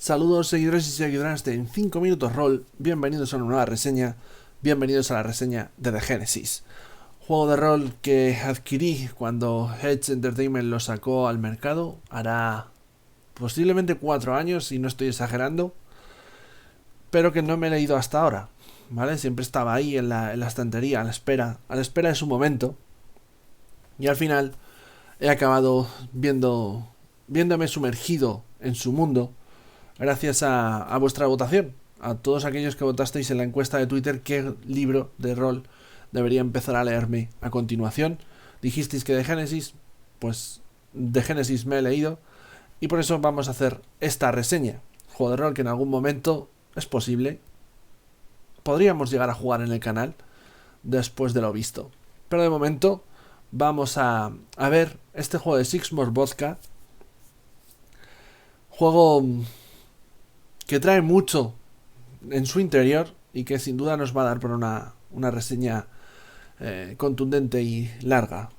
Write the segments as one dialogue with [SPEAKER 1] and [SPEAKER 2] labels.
[SPEAKER 1] Saludos seguidores y seguidoras de En 5 Minutos Roll, bienvenidos a una nueva reseña, bienvenidos a la reseña de The Genesis. Juego de rol que adquirí cuando Edge Entertainment lo sacó al mercado, hará posiblemente 4 años y no estoy exagerando, pero que no me he leído hasta ahora, ¿vale? Siempre estaba ahí en la estantería a la espera de su momento y al final he acabado viéndome sumergido en su mundo gracias a vuestra votación, a todos aquellos que votasteis en la encuesta de Twitter qué libro de rol debería empezar a leerme a continuación. Dijisteis que de Génesis, pues de Génesis me he leído y por eso vamos a hacer esta reseña. Juego de rol que en algún momento es posible podríamos llegar a jugar en el canal después de lo visto. Pero de momento vamos a ver este juego de Sixmore Vodka. Juego que trae mucho en su interior y que sin duda nos va a dar por una reseña contundente y larga.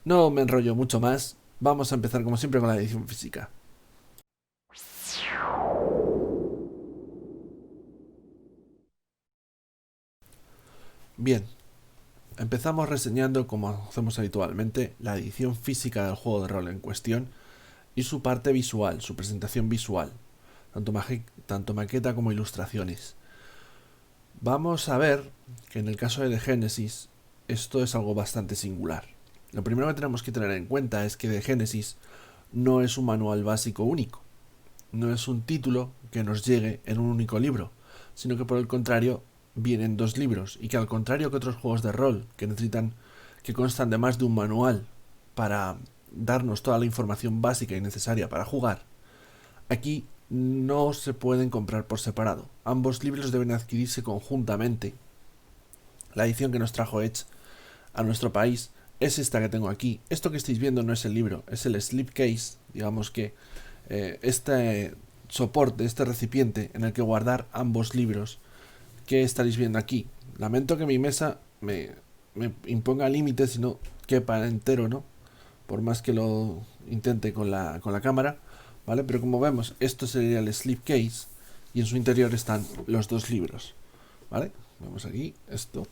[SPEAKER 1] No me enrollo mucho más, vamos a empezar como siempre con la edición física. Bien, empezamos reseñando, como hacemos habitualmente, la edición física del juego de rol en cuestión y su parte visual, su presentación visual, tanto maqueta como ilustraciones. Vamos a ver que en el caso de The Genesis esto es algo bastante singular. Lo primero que tenemos que tener en cuenta es que The Genesis no es un manual básico único, no es un título que nos llegue en un único libro, sino que por el contrario vienen dos libros y que al contrario que otros juegos de rol que constan de más de un manual para darnos toda la información básica y necesaria para jugar, aquí no se pueden comprar por separado. Ambos libros deben adquirirse conjuntamente. La edición que nos trajo Edge a nuestro país es esta que tengo aquí. Esto que estáis viendo no es el libro, es el slipcase, digamos que este soporte, este recipiente en el que guardar ambos libros que estaréis viendo aquí. Lamento que mi mesa me imponga límites y no quepa entero, ¿no? Por más que lo intente con la cámara, ¿vale? Pero como vemos, esto sería el slipcase y en su interior están los dos libros, ¿vale? Vemos aquí esto.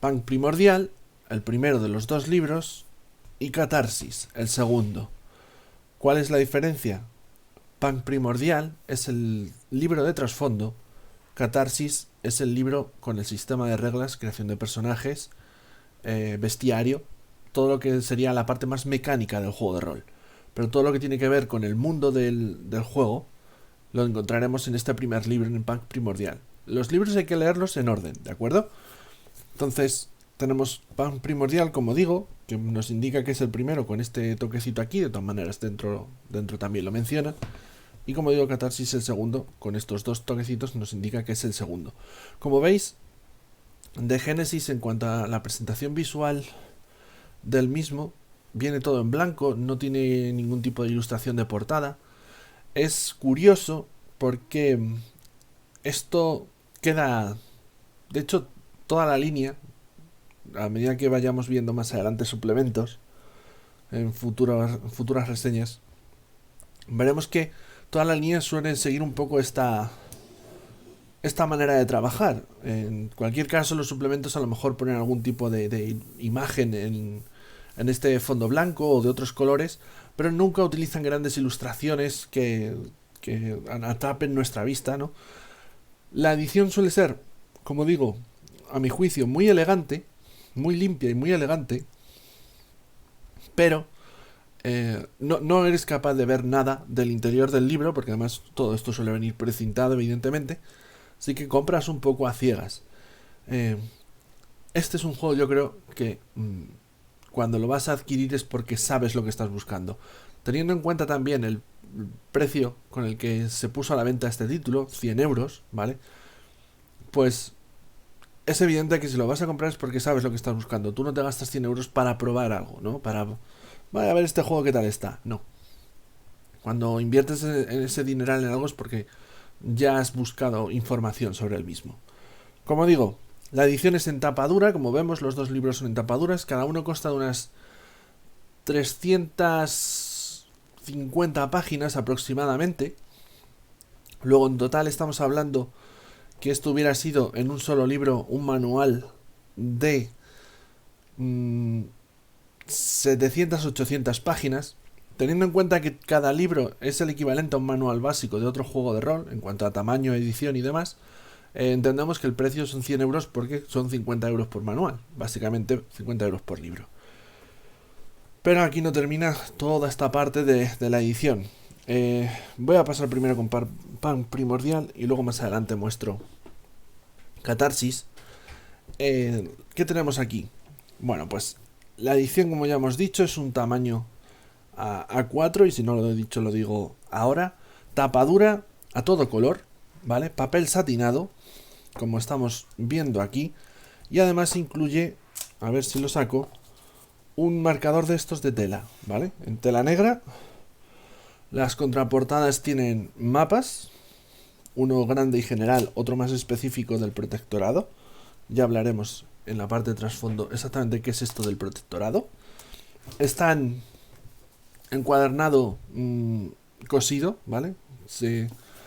[SPEAKER 1] Punk Primordial, el primero de los dos libros, y Catarsis, el segundo. ¿Cuál es la diferencia? Punk Primordial es el libro de trasfondo, Catarsis es el libro con el sistema de reglas, creación de personajes, bestiario, todo lo que sería la parte más mecánica del juego de rol. Pero todo lo que tiene que ver con el mundo del juego lo encontraremos en este primer libro, en el Punk Primordial. Los libros hay que leerlos en orden, ¿de acuerdo? Entonces tenemos Punk Primordial, como digo, que nos indica que es el primero con este toquecito aquí, de todas maneras dentro también lo menciona. Y como digo, Catarsis el segundo, con estos dos toquecitos nos indica que es el segundo. Como veis, de Genesis en cuanto a la presentación visual del mismo, viene todo en blanco, no tiene ningún tipo de ilustración de portada. Es curioso porque esto queda... De hecho, toda la línea, a medida que vayamos viendo más adelante suplementos en futuras reseñas, veremos que todas las líneas suelen seguir un poco esta manera de trabajar. En cualquier caso, los suplementos a lo mejor ponen algún tipo de imagen en este fondo blanco o de otros colores, pero nunca utilizan grandes ilustraciones que atrapen nuestra vista, ¿no? La edición suele ser, como digo, a mi juicio, muy elegante, muy limpia y muy elegante, pero no eres capaz de ver nada del interior del libro, porque además todo esto suele venir precintado, evidentemente, así que compras un poco a ciegas. Este es un juego, yo creo que cuando lo vas a adquirir es porque sabes lo que estás buscando. Teniendo en cuenta también el precio con el que se puso a la venta este título, 100 euros, ¿vale? Pues es evidente que si lo vas a comprar es porque sabes lo que estás buscando. Tú no te gastas 100 euros para probar algo, ¿no? Vaya a ver este juego qué tal está. No. Cuando inviertes en ese dineral en algo es porque ya has buscado información sobre el mismo. Como digo, la edición es en tapa dura, como vemos los dos libros son en tapa duras, cada uno consta de unas 300 50 páginas aproximadamente. Luego en total estamos hablando que esto hubiera sido en un solo libro un manual de 700-800 páginas, teniendo en cuenta que cada libro es el equivalente a un manual básico de otro juego de rol en cuanto a tamaño, edición y demás. Entendemos que el precio son 100 euros porque son 50 euros por manual, básicamente 50 euros por libro. Pero aquí no termina toda esta parte de la edición. Voy a pasar primero con Pan Primordial y luego más adelante muestro Catarsis. ¿Qué tenemos aquí? Bueno, pues la edición, como ya hemos dicho, es un tamaño A4, y si no lo he dicho lo digo ahora. Tapadura a todo color, ¿vale? Papel satinado, como estamos viendo aquí, y además incluye, a ver si lo saco, un marcador de estos de tela, ¿vale? En tela negra. Las contraportadas tienen mapas, uno grande y general, otro más específico del protectorado. Ya hablaremos en la parte de trasfondo exactamente qué es esto del protectorado. Están encuadernado cosido, ¿vale?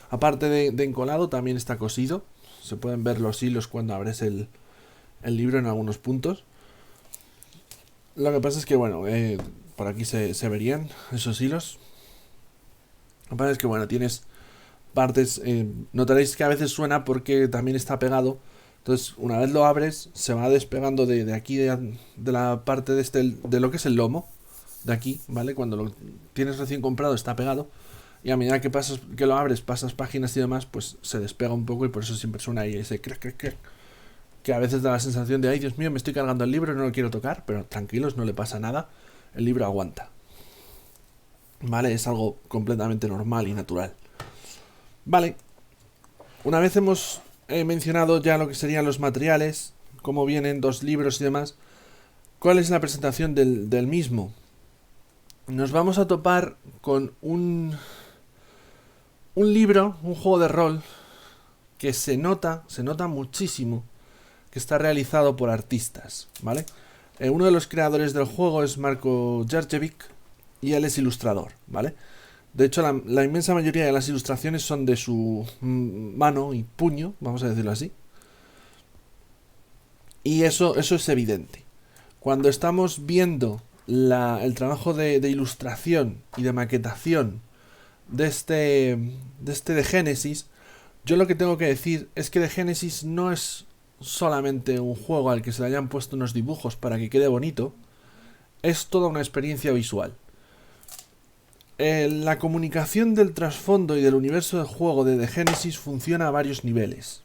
[SPEAKER 1] Aparte de encolado, también está cosido. Se pueden ver los hilos cuando abres el libro en algunos puntos. Lo que pasa es que, bueno, por aquí se verían esos hilos. Lo que pasa es que, bueno, tienes partes... notaréis que a veces suena porque también está pegado. Entonces, una vez lo abres, se va despegando de aquí, de la parte de lo que es el lomo. De aquí, ¿vale? Cuando lo tienes recién comprado está pegado. Y a medida que lo abres, pasas páginas y demás, pues se despega un poco y por eso siempre suena ahí ese crack, crack, crack. Que a veces da la sensación de, ay, Dios mío, me estoy cargando el libro y no lo quiero tocar. Pero tranquilos, no le pasa nada. El libro aguanta. ¿Vale? Es algo completamente normal y natural. Vale. Una vez hemos mencionado ya lo que serían los materiales, cómo vienen dos libros y demás, ¿cuál es la presentación del mismo? Nos vamos a topar con un libro, un juego de rol, que se nota muchísimo que está realizado por artistas, ¿vale? Uno de los creadores del juego es Marko Jarjevic y él es ilustrador, ¿vale? De hecho, la inmensa mayoría de las ilustraciones son de su mano y puño, vamos a decirlo así. Y eso es evidente. Cuando estamos viendo el trabajo de ilustración y de maquetación de este de Génesis, yo lo que tengo que decir es que de Génesis no es solamente un juego al que se le hayan puesto unos dibujos para que quede bonito, es toda una experiencia visual. La comunicación del trasfondo y del universo del juego de The Genesis funciona a varios niveles.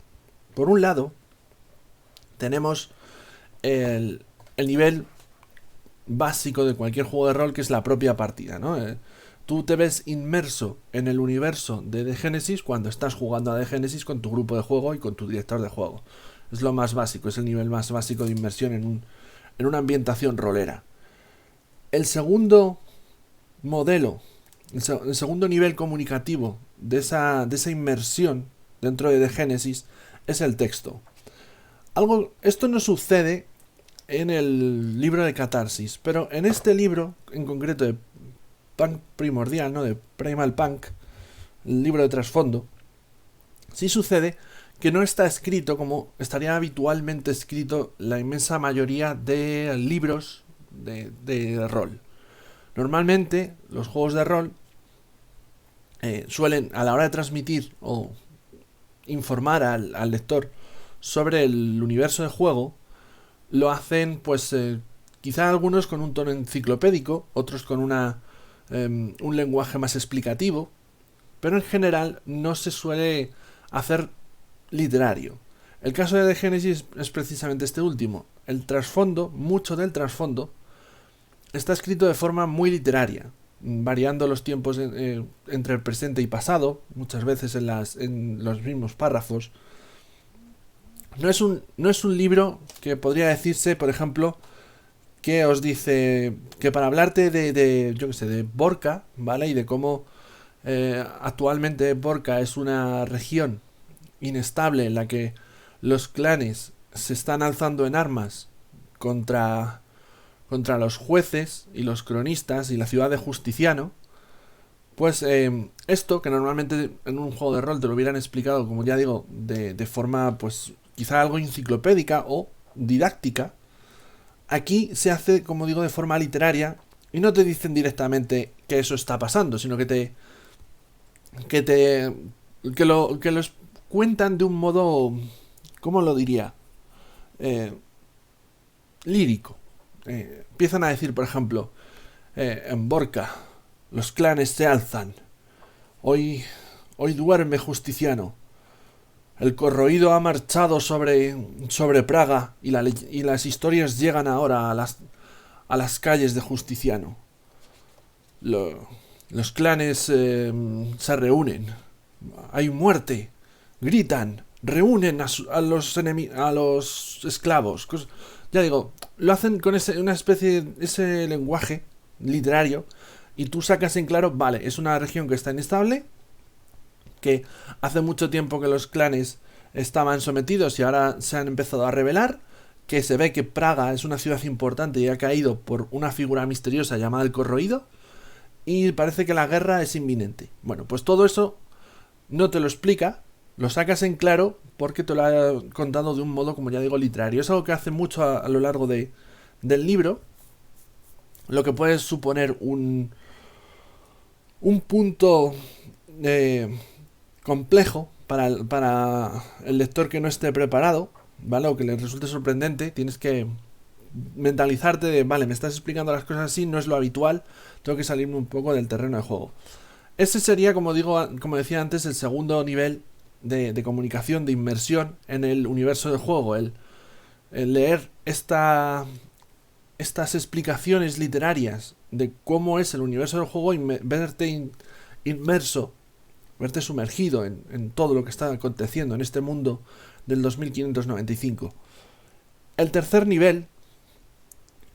[SPEAKER 1] Por un lado, tenemos el nivel básico de cualquier juego de rol, que es la propia partida, ¿no? Tú te ves inmerso en el universo de The Genesis cuando estás jugando a The Genesis con tu grupo de juego y con tu director de juego. Es lo más básico, es el nivel más básico de inmersión en una ambientación rolera. El segundo modelo, el segundo nivel comunicativo de esa inmersión dentro de The Genesis es el texto. Esto no sucede en el libro de Catarsis, pero en este libro, en concreto de Punk Primordial, ¿no? De Primal Punk, el libro de trasfondo, sí sucede que no está escrito como estaría habitualmente escrito la inmensa mayoría de libros de rol. Normalmente los juegos de rol suelen, a la hora de transmitir o informar al lector sobre el universo de juego, lo hacen pues quizá algunos con un tono enciclopédico, otros con un lenguaje más explicativo, pero en general no se suele hacer literario. El caso de The Genesis es precisamente este último. El trasfondo, mucho del trasfondo, está escrito de forma muy literaria, variando los tiempos entre el presente y pasado, muchas veces en los mismos párrafos. No es un libro que podría decirse, por ejemplo, que os dice que para hablarte de Borca, ¿vale? Y de cómo actualmente Borca es una región inestable en la que los clanes se están alzando en armas contra los jueces y los cronistas y la ciudad de Justiciano, Pues esto, que normalmente en un juego de rol te lo hubieran explicado, como ya digo, de forma pues quizá algo enciclopédica o didáctica, aquí se hace, como digo, de forma literaria y no te dicen directamente que eso está pasando, sino que te que los cuentan de un modo, ¿cómo lo diría? Eh, lírico. Empiezan a decir, por ejemplo, en Borca, los clanes se alzan. Hoy, hoy duerme Justiciano. El corroído ha marchado sobre Praga y las historias llegan ahora a las calles de Justiciano. Lo- los clanes se reúnen. Hay muerte. Gritan. Reúnen a los esclavos. Ya digo, lo hacen con una especie de ese lenguaje literario y tú sacas en claro, vale, es una región que está inestable, que hace mucho tiempo que los clanes estaban sometidos y ahora se han empezado a rebelar, que se ve que Praga es una ciudad importante y ha caído por una figura misteriosa llamada el Corroído, y parece que la guerra es inminente. Bueno, pues todo eso no te lo explica, lo sacas en claro porque te lo ha contado de un modo, como ya digo, literario. Es algo que hace mucho a lo largo del libro, lo que puede suponer un punto eh, complejo para el lector que no esté preparado, ¿vale? O que le resulte sorprendente. Tienes que mentalizarte de, vale, me estás explicando las cosas así, no es lo habitual, tengo que salirme un poco del terreno de juego. Ese sería, como decía antes, el segundo nivel de comunicación, de inmersión en el universo del juego, el leer estas explicaciones literarias de cómo es el universo del juego y verte inmerso, verte sumergido en todo lo que está aconteciendo en este mundo del 2595. El tercer nivel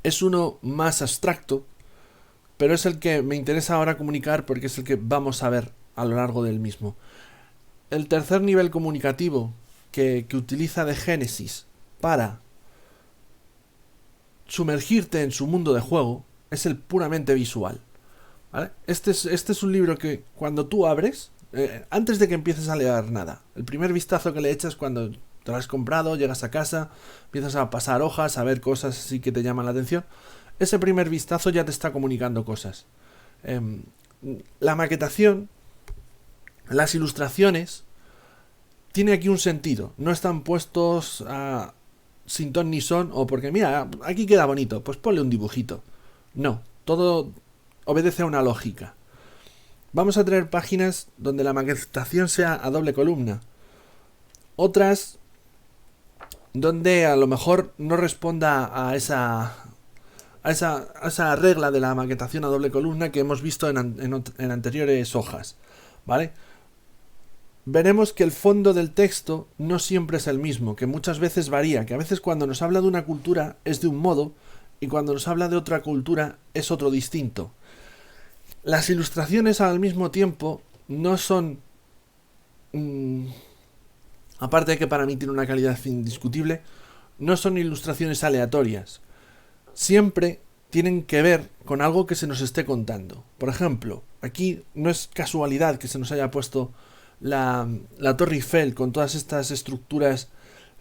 [SPEAKER 1] es uno más abstracto, pero es el que me interesa ahora comunicar porque es el que vamos a ver a lo largo del mismo. El tercer nivel comunicativo que utiliza de Génesis para sumergirte en su mundo de juego es el puramente visual. ¿Vale? Este es un libro que cuando tú abres, antes de que empieces a leer nada, el primer vistazo que le echas cuando te lo has comprado, llegas a casa, empiezas a pasar hojas, a ver cosas así que te llaman la atención, ese primer vistazo ya te está comunicando cosas. La maquetación, las ilustraciones, tiene aquí un sentido. No están puestos sin ton ni son o porque mira, aquí queda bonito, pues ponle un dibujito. No, todo obedece a una lógica. Vamos a tener páginas donde la maquetación sea a doble columna. Otras donde a lo mejor no responda a esa regla de la maquetación a doble columna que hemos visto en anteriores hojas. ¿Vale? Veremos que el fondo del texto no siempre es el mismo, que muchas veces varía, que a veces cuando nos habla de una cultura es de un modo y cuando nos habla de otra cultura es otro distinto. Las ilustraciones al mismo tiempo no son... aparte de que para mí tiene una calidad indiscutible, no son ilustraciones aleatorias. Siempre tienen que ver con algo que se nos esté contando. Por ejemplo, aquí no es casualidad que se nos haya puesto la Torre Eiffel con todas estas estructuras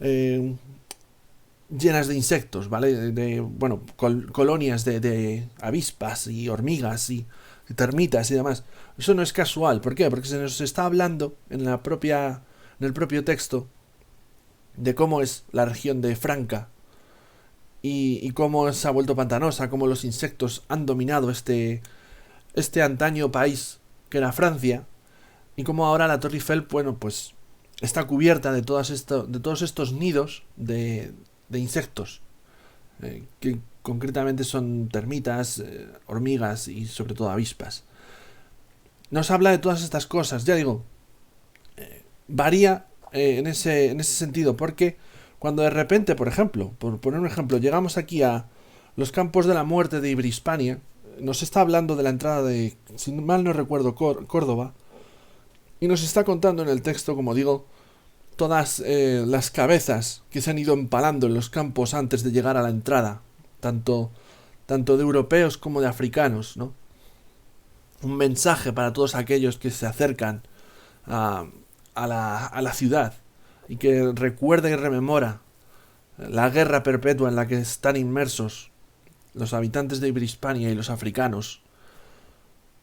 [SPEAKER 1] llenas de insectos, ¿vale? Bueno, colonias de avispas y hormigas y termitas y demás. Eso no es casual. ¿Por qué? Porque se nos está hablando en el propio texto de cómo es la región de Franca y cómo se ha vuelto pantanosa, cómo los insectos han dominado este antaño país que era Francia y cómo ahora la Torre Eiffel, bueno, pues está cubierta de todos estos nidos de insectos, que concretamente son termitas, hormigas y sobre todo avispas. Nos habla de todas estas cosas, ya digo, varía en ese sentido, porque cuando de repente, por ejemplo, por poner un ejemplo, llegamos aquí a los campos de la muerte de Iberhispania, nos está hablando de la entrada de, si mal no recuerdo, Córdoba, y nos está contando en el texto, como digo, todas las cabezas que se han ido empalando en los campos antes de llegar a la entrada, tanto de europeos como de africanos, ¿no? un mensaje para todos aquellos que se acercan a, a la ciudad y que recuerda y rememora la guerra perpetua en la que están inmersos los habitantes de Hispania y los africanos,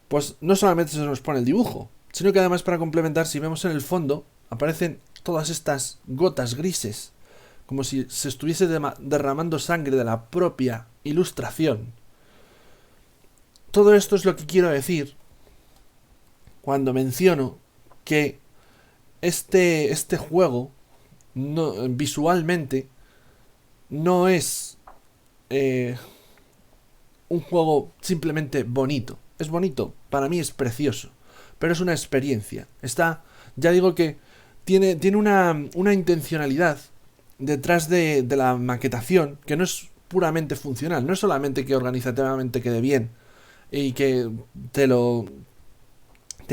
[SPEAKER 1] pues no solamente se nos pone el dibujo, sino que además, para complementar, si vemos en el fondo, aparecen todas estas gotas grises, como si se estuviese derramando sangre de la propia ilustración. Todo esto es lo que quiero decir cuando menciono que este juego visualmente no es un juego simplemente bonito. Es bonito, para mí es precioso, pero es una experiencia. Ya digo que tiene una intencionalidad detrás de la maquetación que no es puramente funcional. No es solamente que organizativamente quede bien y que te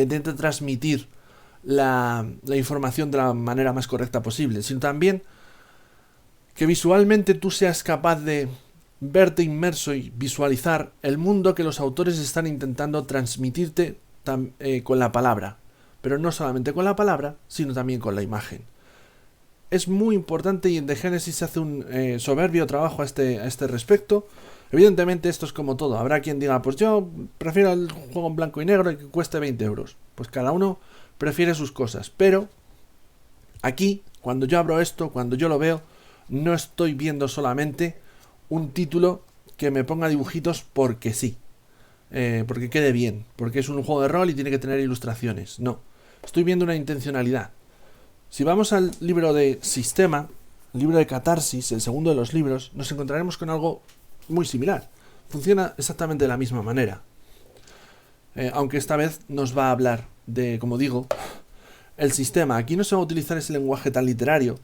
[SPEAKER 1] intente transmitir la información de la manera más correcta posible, sino también que visualmente tú seas capaz de verte inmerso y visualizar el mundo que los autores están intentando transmitirte con la palabra, pero no solamente con la palabra, sino también con la imagen. Es muy importante, y en The Genesis hace un soberbio trabajo a este respecto. Evidentemente esto es como todo, habrá quien diga, pues yo prefiero el juego en blanco y negro y que cueste 20 euros. Pues cada uno prefiere sus cosas, pero aquí, cuando yo abro esto, cuando yo lo veo, no estoy viendo solamente un título que me ponga dibujitos porque sí, porque quede bien, porque es un juego de rol y tiene que tener ilustraciones. No, estoy viendo una intencionalidad. Si vamos al libro de Sistema, el libro de Catarsis, el segundo de los libros, nos encontraremos con algo muy similar. Funciona exactamente de la misma manera. Aunque esta vez nos va a hablar de, como digo, el sistema. Aquí no se va a utilizar ese lenguaje tan literario,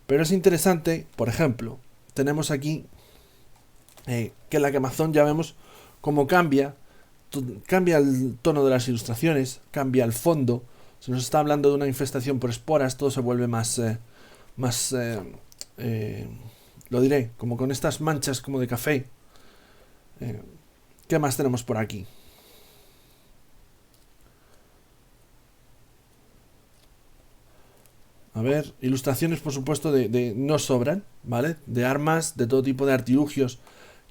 [SPEAKER 1] pero es interesante. Por ejemplo, tenemos aquí que en la quemazón ya vemos cómo cambia el tono de las ilustraciones, cambia el fondo. Se nos está hablando de una infestación por esporas, todo se vuelve más lo diré, como con estas manchas como de café. ¿Qué más tenemos por aquí? A ver, ilustraciones, por supuesto, de no sobran, ¿vale? De armas, de todo tipo de artilugios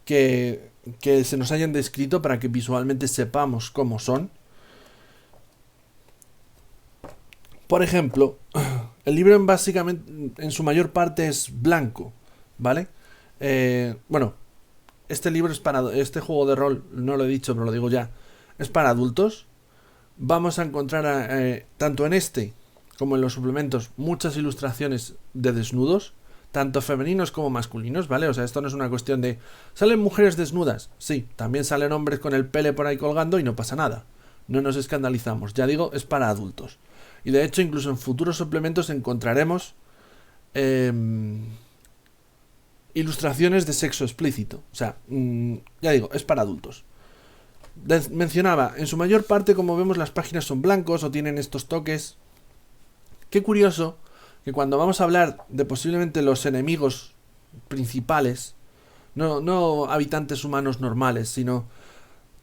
[SPEAKER 1] que se nos hayan descrito para que visualmente sepamos cómo son. Por ejemplo, el libro básicamente, en su mayor parte, es blanco, ¿vale? Bueno, este libro es este juego de rol, no lo he dicho, pero lo digo ya, es para adultos. Vamos a encontrar tanto en este como en los suplementos muchas ilustraciones de desnudos, tanto femeninos como masculinos, ¿vale? O sea, esto no es una cuestión de ¿salen mujeres desnudas? Sí, también salen hombres con el pele por ahí colgando y no pasa nada. No nos escandalizamos, ya digo, es para adultos. Y de hecho, incluso en futuros suplementos encontraremos ilustraciones de sexo explícito. O sea, ya digo, es para adultos. Mencionaba, en su mayor parte, como vemos, las páginas son blancos o tienen estos toques. Qué curioso que cuando vamos a hablar de posiblemente los enemigos principales, no habitantes humanos normales, sino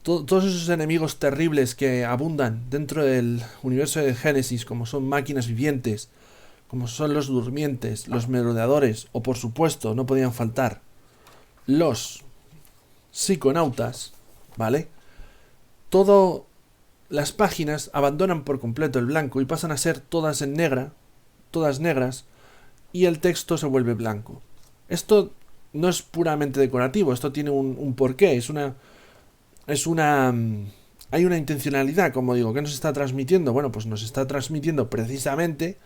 [SPEAKER 1] todos esos enemigos terribles que abundan dentro del universo de Génesis, como son máquinas vivientes, como son los durmientes, los merodeadores, o por supuesto, no podían faltar, los psiconautas, ¿vale? Todas las páginas abandonan por completo el blanco y pasan a ser todas negras, y el texto se vuelve blanco. Esto no es puramente decorativo, esto tiene un porqué, hay una intencionalidad, como digo. ¿Qué nos está transmitiendo? Bueno, pues nos está transmitiendo precisamente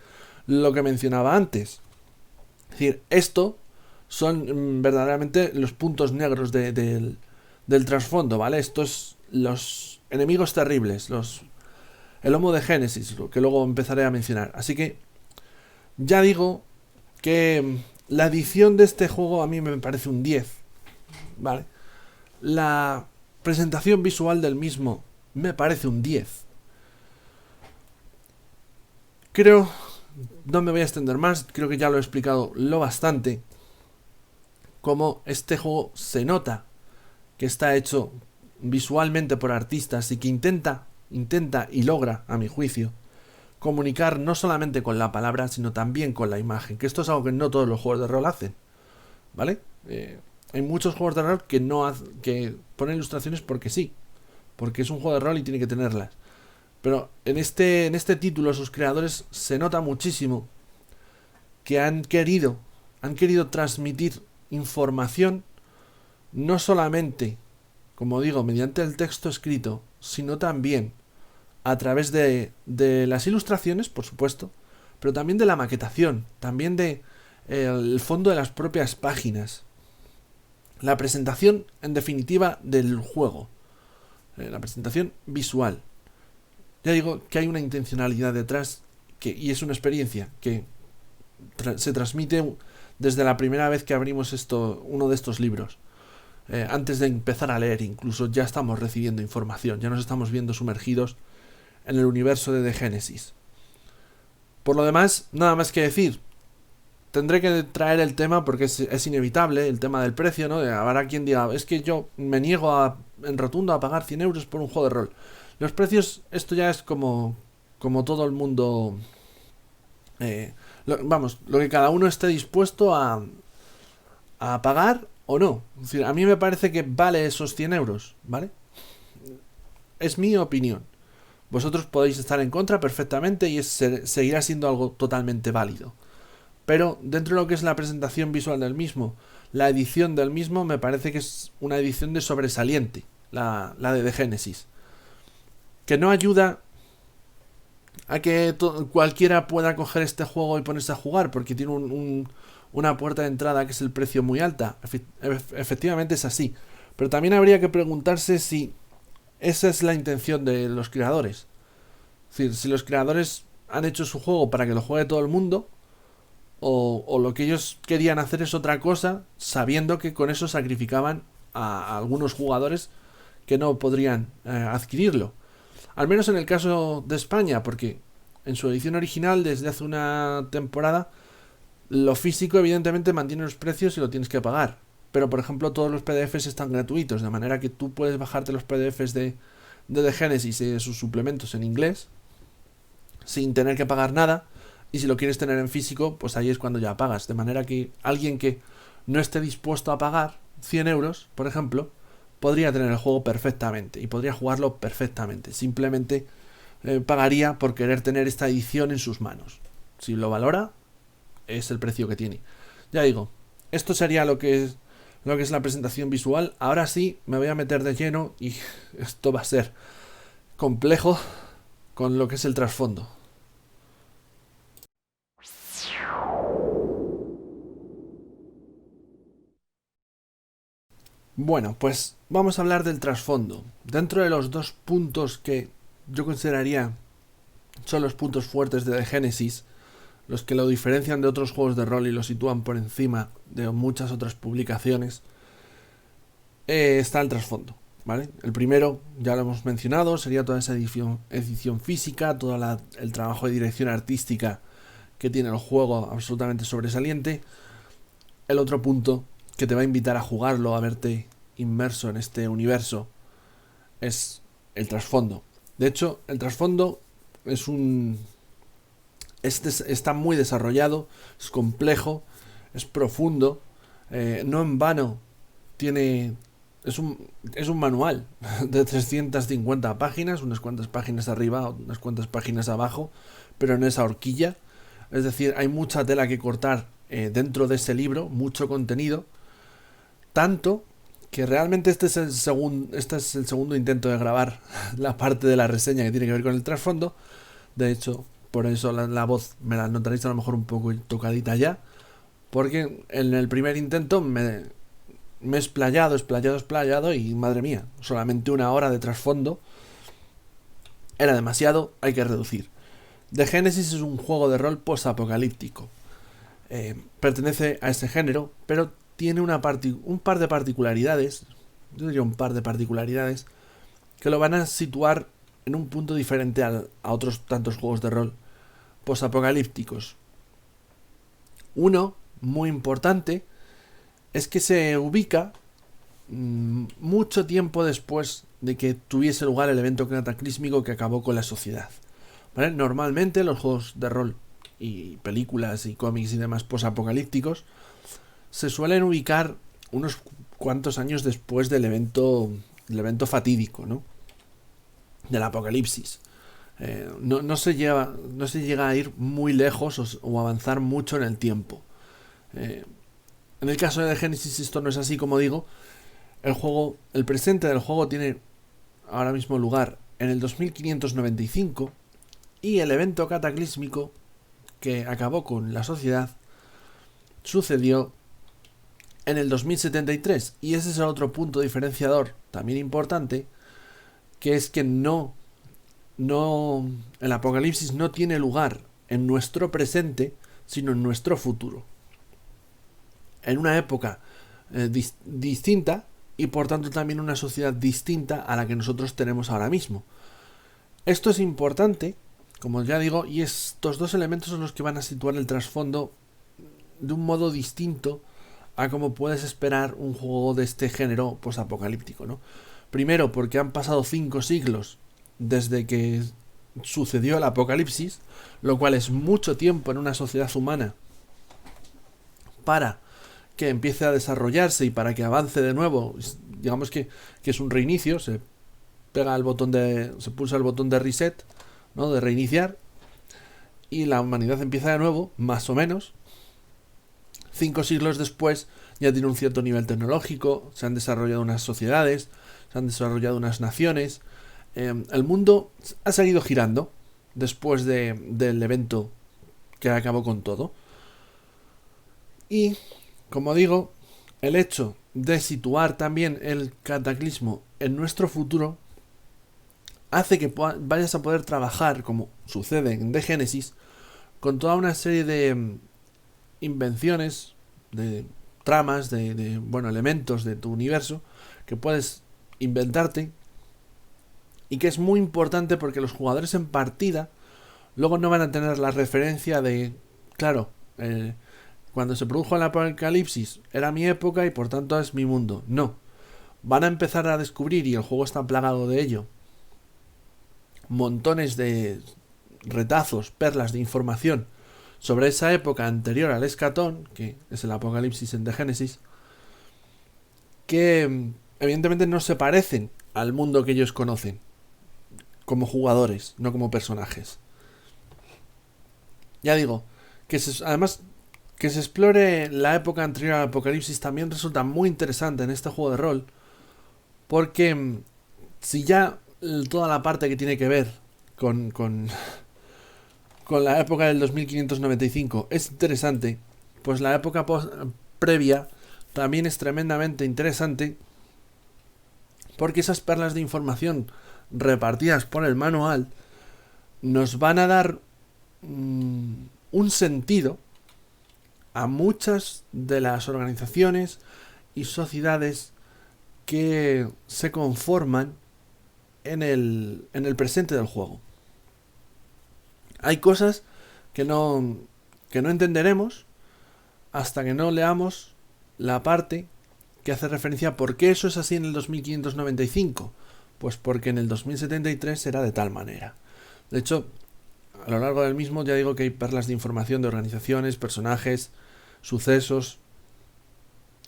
[SPEAKER 1] lo que mencionaba antes. Es decir, esto son verdaderamente los puntos negros del trasfondo, ¿vale? Estos los enemigos terribles, el Homo de Génesis, lo que luego empezaré a mencionar. Así que ya digo que la edición de este juego a mí me parece un 10, ¿vale? La presentación visual del mismo me parece un 10. Creo, no me voy a extender más, creo que ya lo he explicado lo bastante, cómo este juego se nota que está hecho visualmente por artistas y que intenta intenta y logra, a mi juicio, comunicar no solamente con la palabra, sino también con la imagen, que esto es algo que no todos los juegos de rol hacen, ¿vale? Hay muchos juegos de rol que ponen ilustraciones porque sí, porque es un juego de rol y tiene que tenerlas. Pero en este título sus creadores se nota muchísimo que han querido transmitir información no solamente, como digo, mediante el texto escrito, sino también a través de las ilustraciones, por supuesto, pero también de la maquetación, también de el fondo de las propias páginas, la presentación, en definitiva, del juego, la presentación visual. Ya digo que hay una intencionalidad detrás y es una experiencia que se transmite desde la primera vez que abrimos uno de estos libros. Antes de empezar a leer, incluso ya estamos recibiendo información, ya nos estamos viendo sumergidos en el universo de The Genesis. Por lo demás, nada más que decir. Tendré que traer el tema porque es inevitable, el tema del precio, ¿no? Habrá quien diga, es que yo me niego en rotundo a pagar 100 euros por un juego de rol. Los precios, esto ya es como todo el mundo... lo que cada uno esté dispuesto a pagar o no. Es decir, a mí me parece que vale esos 100 euros, ¿vale? Es mi opinión. Vosotros podéis estar en contra perfectamente y seguirá siendo algo totalmente válido. Pero dentro de lo que es la presentación visual del mismo, la edición del mismo me parece que es una edición de sobresaliente, la de The Genesis, que no ayuda a que cualquiera pueda coger este juego y ponerse a jugar, porque tiene una puerta de entrada que es el precio muy alta. Efectivamente es así, pero también habría que preguntarse si esa es la intención de los creadores. Es decir, si los creadores han hecho su juego para que lo juegue todo el mundo, o lo que ellos querían hacer es otra cosa, sabiendo que con eso sacrificaban a algunos jugadores que no podrían adquirirlo. Al menos en el caso de España, porque en su edición original, desde hace una temporada, lo físico evidentemente mantiene los precios y lo tienes que pagar. Pero por ejemplo todos los PDFs están gratuitos, de manera que tú puedes bajarte los PDFs de The Genesis y de sus suplementos en inglés sin tener que pagar nada. Y si lo quieres tener en físico, pues ahí es cuando ya pagas. De manera que alguien que no esté dispuesto a pagar 100 euros, por ejemplo, podría tener el juego perfectamente y podría jugarlo perfectamente. Simplemente pagaría por querer tener esta edición en sus manos. Si lo valora, es el precio que tiene. Ya digo, esto sería lo que es la presentación visual. Ahora sí, me voy a meter de lleno y esto va a ser complejo con lo que es el trasfondo. Bueno, pues vamos a hablar del trasfondo. Dentro de los dos puntos que yo consideraría son los puntos fuertes de The Genesis, los que lo diferencian de otros juegos de rol y lo sitúan por encima de muchas otras publicaciones, está el trasfondo, ¿vale? El primero, ya lo hemos mencionado, sería toda esa edición física, todo el trabajo de dirección artística que tiene el juego absolutamente sobresaliente. El otro punto que te va a invitar a jugarlo, a verte inmerso en este universo, es el trasfondo. De hecho, el trasfondo está muy desarrollado, es complejo, es profundo, no en vano es un manual de 350 páginas, unas cuantas páginas arriba, unas cuantas páginas abajo, pero en esa horquilla. Es decir, hay mucha tela que cortar dentro de ese libro, mucho contenido, tanto que realmente este es el segundo intento de grabar la parte de la reseña que tiene que ver con el trasfondo. De hecho, por eso la voz me la notaréis a lo mejor un poco tocadita ya, porque en el primer intento me he explayado y madre mía, solamente una hora de trasfondo era demasiado, hay que reducir. The Genesis es un juego de rol post-apocalíptico. Pertenece a ese género, pero tiene un par de particularidades, yo diría un par de particularidades, que lo van a situar en un punto diferente a otros tantos juegos de rol post-apocalípticos. Uno, muy importante, es que se ubica mucho tiempo después de que tuviese lugar el evento cataclísmico que acabó con la sociedad. ¿Vale? Normalmente los juegos de rol y películas y cómics y demás posapocalípticos se suelen ubicar unos cuantos años después del evento fatídico, ¿no? Del apocalipsis. No se llega a ir muy lejos o avanzar mucho en el tiempo. En el caso de Genesis esto no es así, como digo. El presente del juego tiene ahora mismo lugar en el 2595 y el evento cataclísmico que acabó con la sociedad sucedió en el 2073, y ese es el otro punto diferenciador también importante, que es que el apocalipsis no tiene lugar en nuestro presente, sino en nuestro futuro, en una época distinta, y por tanto también una sociedad distinta a la que nosotros tenemos ahora mismo. Esto es importante, como ya digo, y estos dos elementos son los que van a situar el trasfondo de un modo distinto a como puedes esperar un juego de este género posapocalíptico, ¿no? Primero, porque han pasado 5 siglos desde que sucedió el apocalipsis, lo cual es mucho tiempo en una sociedad humana para que empiece a desarrollarse y para que avance de nuevo. Digamos que es un reinicio, se pulsa el botón de reset, ¿no? De reiniciar, y la humanidad empieza de nuevo, más o menos. 5 siglos después ya tiene un cierto nivel tecnológico, se han desarrollado unas sociedades, se han desarrollado unas naciones. El mundo ha seguido girando después del evento que acabó con todo. Y, como digo, el hecho de situar también el cataclismo en nuestro futuro hace que vayas a poder trabajar, como sucede en The Genesis, con toda una serie de invenciones, de tramas, de elementos de tu universo que puedes inventarte, y que es muy importante porque los jugadores en partida luego no van a tener la referencia de, claro, cuando se produjo el apocalipsis era mi época y por tanto es mi mundo. No, van a empezar a descubrir, y el juego está plagado de ello, montones de retazos, perlas de información sobre esa época anterior al escatón, que es el apocalipsis en The Genesis, que evidentemente no se parecen al mundo que ellos conocen como jugadores, no como personajes. Ya digo, además que se explore la época anterior al apocalipsis también resulta muy interesante en este juego de rol, porque si ya toda la parte que tiene que ver con la época del 2595 es interesante, pues la época previa también es tremendamente interesante, porque esas perlas de información repartidas por el manual nos van a dar un sentido a muchas de las organizaciones y sociedades que se conforman en el presente del juego. Hay cosas que no entenderemos hasta que no leamos la parte que hace referencia a por qué eso es así en el 2595. Pues porque en el 2073 era de tal manera. De hecho, a lo largo del mismo ya digo que hay perlas de información de organizaciones, personajes, sucesos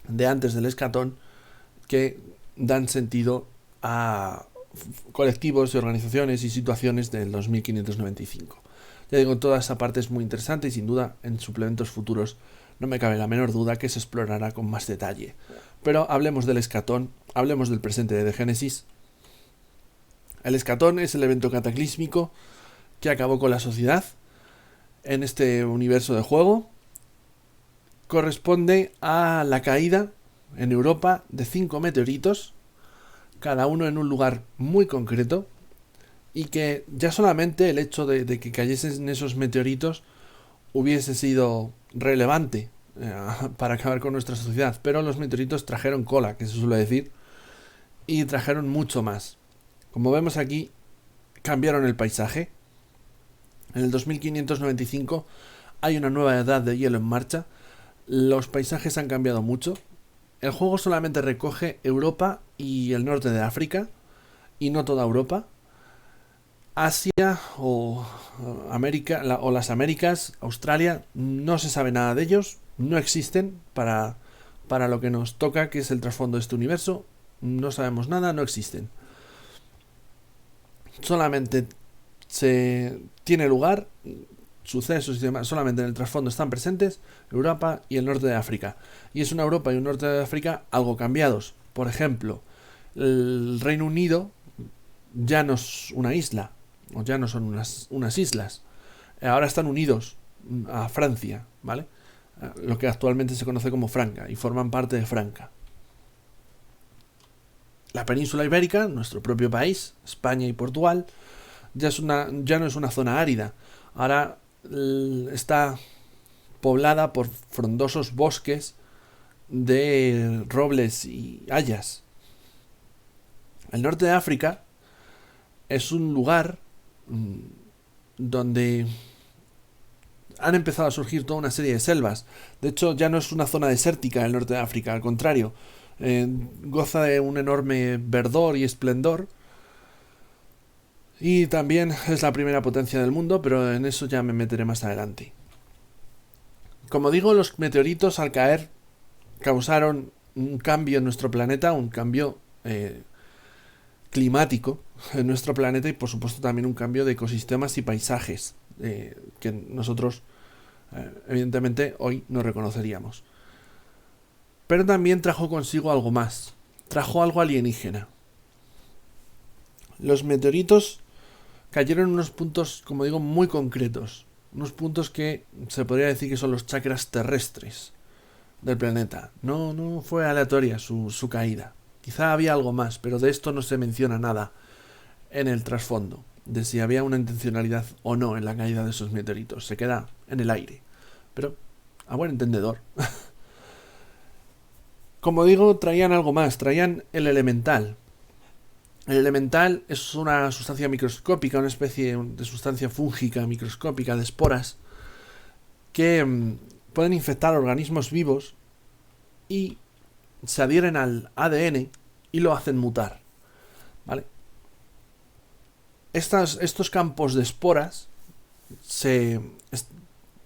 [SPEAKER 1] de antes del escatón que dan sentido a colectivos y organizaciones y situaciones del 2595. Ya digo, toda esa parte es muy interesante y sin duda en suplementos futuros no me cabe la menor duda que se explorará con más detalle. Pero hablemos del escatón, hablemos del presente de The Genesis. El escatón es el evento cataclísmico que acabó con la sociedad en este universo de juego. Corresponde a la caída en Europa de 5 meteoritos, cada uno en un lugar muy concreto, y que ya solamente el hecho de que cayesen esos meteoritos hubiese sido relevante para acabar con nuestra sociedad. Pero los meteoritos trajeron cola, que se suele decir, y trajeron mucho más. Como vemos aquí, cambiaron el paisaje. En el 2595 hay una nueva edad de hielo en marcha. Los paisajes han cambiado mucho. El juego solamente recoge Europa y el norte de África. y no toda Europa. Asia o América o las Américas, Australia, no se sabe nada de ellos, no existen para lo que nos toca, que es el trasfondo de este universo. No sabemos nada, no existen. Solamente se tiene lugar sucesos y demás, solamente en el trasfondo están presentes Europa y el norte de África. Y es una Europa y un norte de África algo cambiados. Por ejemplo, el Reino Unido ya no es una isla, o ya no son unas islas. Ahora están unidos a Francia, ¿vale? Lo que actualmente se conoce como Franca, y forman parte de Franca. La península ibérica, nuestro propio país, España y Portugal, ya no es una zona árida. Ahora está poblada por frondosos bosques de robles y hayas. El norte de África es un lugar donde han empezado a surgir toda una serie de selvas. De hecho, ya no es una zona desértica el norte de África, al contrario, goza de un enorme verdor y esplendor. Y también es la primera potencia del mundo, pero en eso ya me meteré más adelante. Como digo, los meteoritos al caer causaron un cambio en nuestro planeta, un cambio climático en nuestro planeta y por supuesto también un cambio de ecosistemas y paisajes que nosotros evidentemente hoy no reconoceríamos. Pero también trajo consigo algo más, trajo algo alienígena. Los meteoritos cayeron en unos puntos, como digo, muy concretos, unos puntos que se podría decir que son los chakras terrestres del planeta. No fue aleatoria su caída. Quizá había algo más, pero de esto no se menciona nada en el trasfondo, de si había una intencionalidad o no en la caída de esos meteoritos. Se queda en el aire, pero a buen entendedor. Como digo, traían algo más, traían el elemental. El elemental es una sustancia microscópica, una especie de sustancia fúngica microscópica de esporas que pueden infectar organismos vivos y se adhieren al ADN y lo hacen mutar, ¿vale? Estos campos de esporas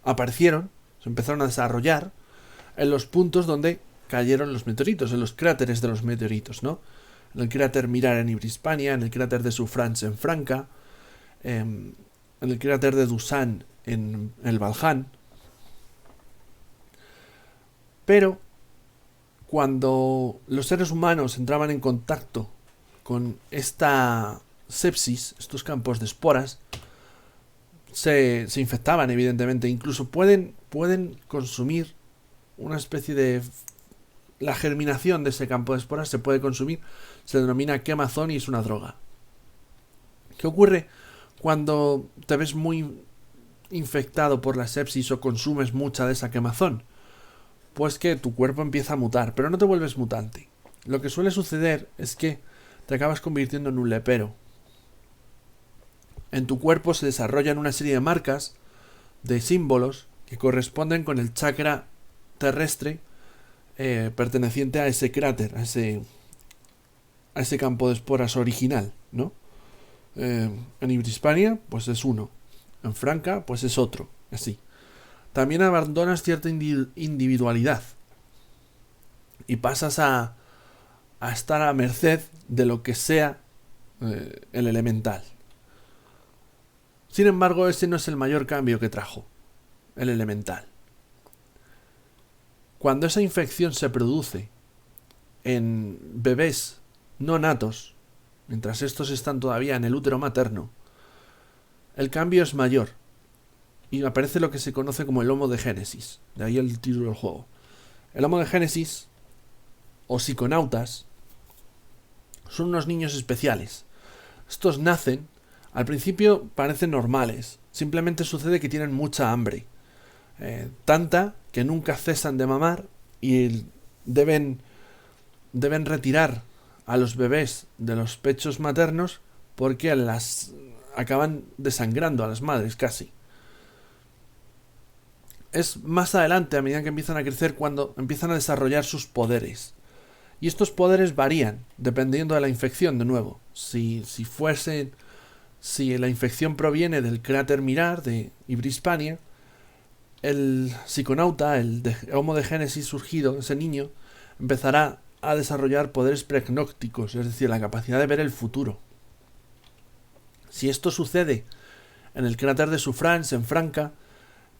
[SPEAKER 1] aparecieron, se empezaron a desarrollar en los puntos donde cayeron los meteoritos, en los cráteres de los meteoritos, ¿no? En el cráter Mirar en Hispania, en el cráter de Soufrans en Franca, en el cráter de Dusan en el Valhán. Pero cuando los seres humanos entraban en contacto con esta sepsis, estos campos de esporas, se infectaban, evidentemente. Incluso pueden consumir una especie de... La germinación de ese campo de esporas se puede consumir, se denomina quemazón y es una droga. ¿Qué ocurre cuando te ves muy infectado por la sepsis o consumes mucha de esa quemazón? Pues que tu cuerpo empieza a mutar, pero no te vuelves mutante. Lo que suele suceder es que te acabas convirtiendo en un lepero. En tu cuerpo se desarrollan una serie de marcas, de símbolos, que corresponden con el chakra terrestre perteneciente a ese cráter, a ese campo de esporas original, ¿no? En Hispania, pues es uno. En Franca, pues es otro. Así. También abandonas cierta individualidad y pasas a estar a merced de lo que sea el elemental. Sin embargo, ese no es el mayor cambio que trajo el elemental. Cuando esa infección se produce en bebés no natos, mientras estos están todavía en el útero materno, el cambio es mayor y aparece lo que se conoce como el Homo de Génesis. De ahí el título del juego. El Homo de Génesis, o psiconautas, son unos niños especiales. Estos nacen, al principio parecen normales, simplemente sucede que tienen mucha hambre. Tanta que nunca cesan de mamar y deben retirar a los bebés de los pechos maternos porque las acaban desangrando a las madres casi. Es más adelante, a medida que empiezan a crecer, cuando empiezan a desarrollar sus poderes. Y estos poderes varían dependiendo de la infección, de nuevo. Si la infección proviene del cráter Mirar de Hispania, el psiconauta, Homo de Génesis surgido, ese niño, empezará a desarrollar poderes pregnócticos, es decir, la capacidad de ver el futuro. Si esto sucede en el cráter de Suffrance, en Franca,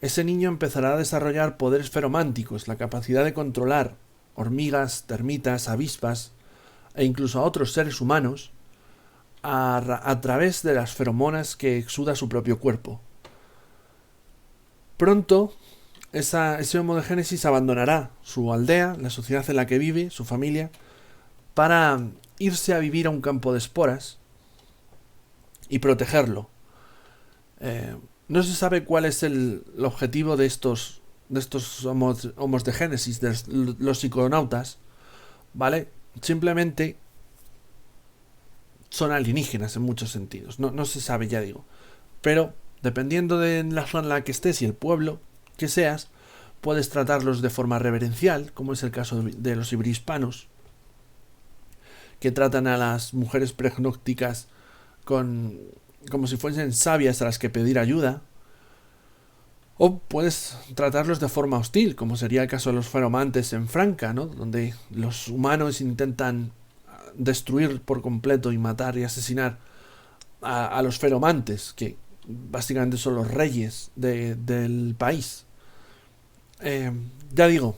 [SPEAKER 1] ese niño empezará a desarrollar poderes ferománticos, la capacidad de controlar hormigas, termitas, avispas e incluso a otros seres humanos a través de las feromonas que exuda su propio cuerpo. Pronto, ese Homo de Génesis abandonará su aldea, la sociedad en la que vive, su familia, para irse a vivir a un campo de esporas y protegerlo. No se sabe cuál es el objetivo de estos homos de Génesis, de los psiconautas, ¿vale? Simplemente son alienígenas en muchos sentidos. No se sabe, ya digo. Pero, dependiendo de la zona en la que estés y el pueblo que seas, puedes tratarlos de forma reverencial, como es el caso de los iberhispanos, que tratan a las mujeres pregnócticas como si fuesen sabias a las que pedir ayuda. O puedes tratarlos de forma hostil, como sería el caso de los feromantes en Franca, ¿no? Donde los humanos intentan destruir por completo y matar y asesinar a los feromantes, que básicamente son los reyes del país. Ya digo,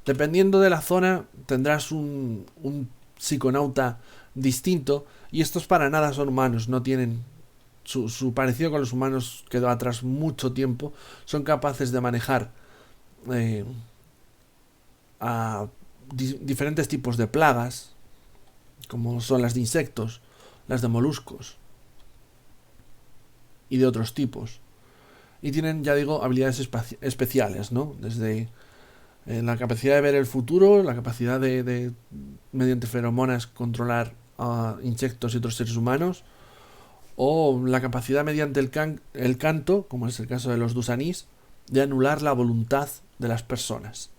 [SPEAKER 1] dependiendo de la zona tendrás un psiconauta distinto, y estos para nada son humanos, no tienen su parecido con los humanos, quedó atrás mucho tiempo. Son capaces de manejar a diferentes tipos de plagas, como son las de insectos, las de moluscos y de otros tipos. Y tienen, ya digo, habilidades especiales, ¿no? Desde la capacidad de ver el futuro, la capacidad de mediante feromonas controlar a insectos y otros seres humanos, o la capacidad mediante el canto, como es el caso de los Dusanís, de anular la voluntad de las personas.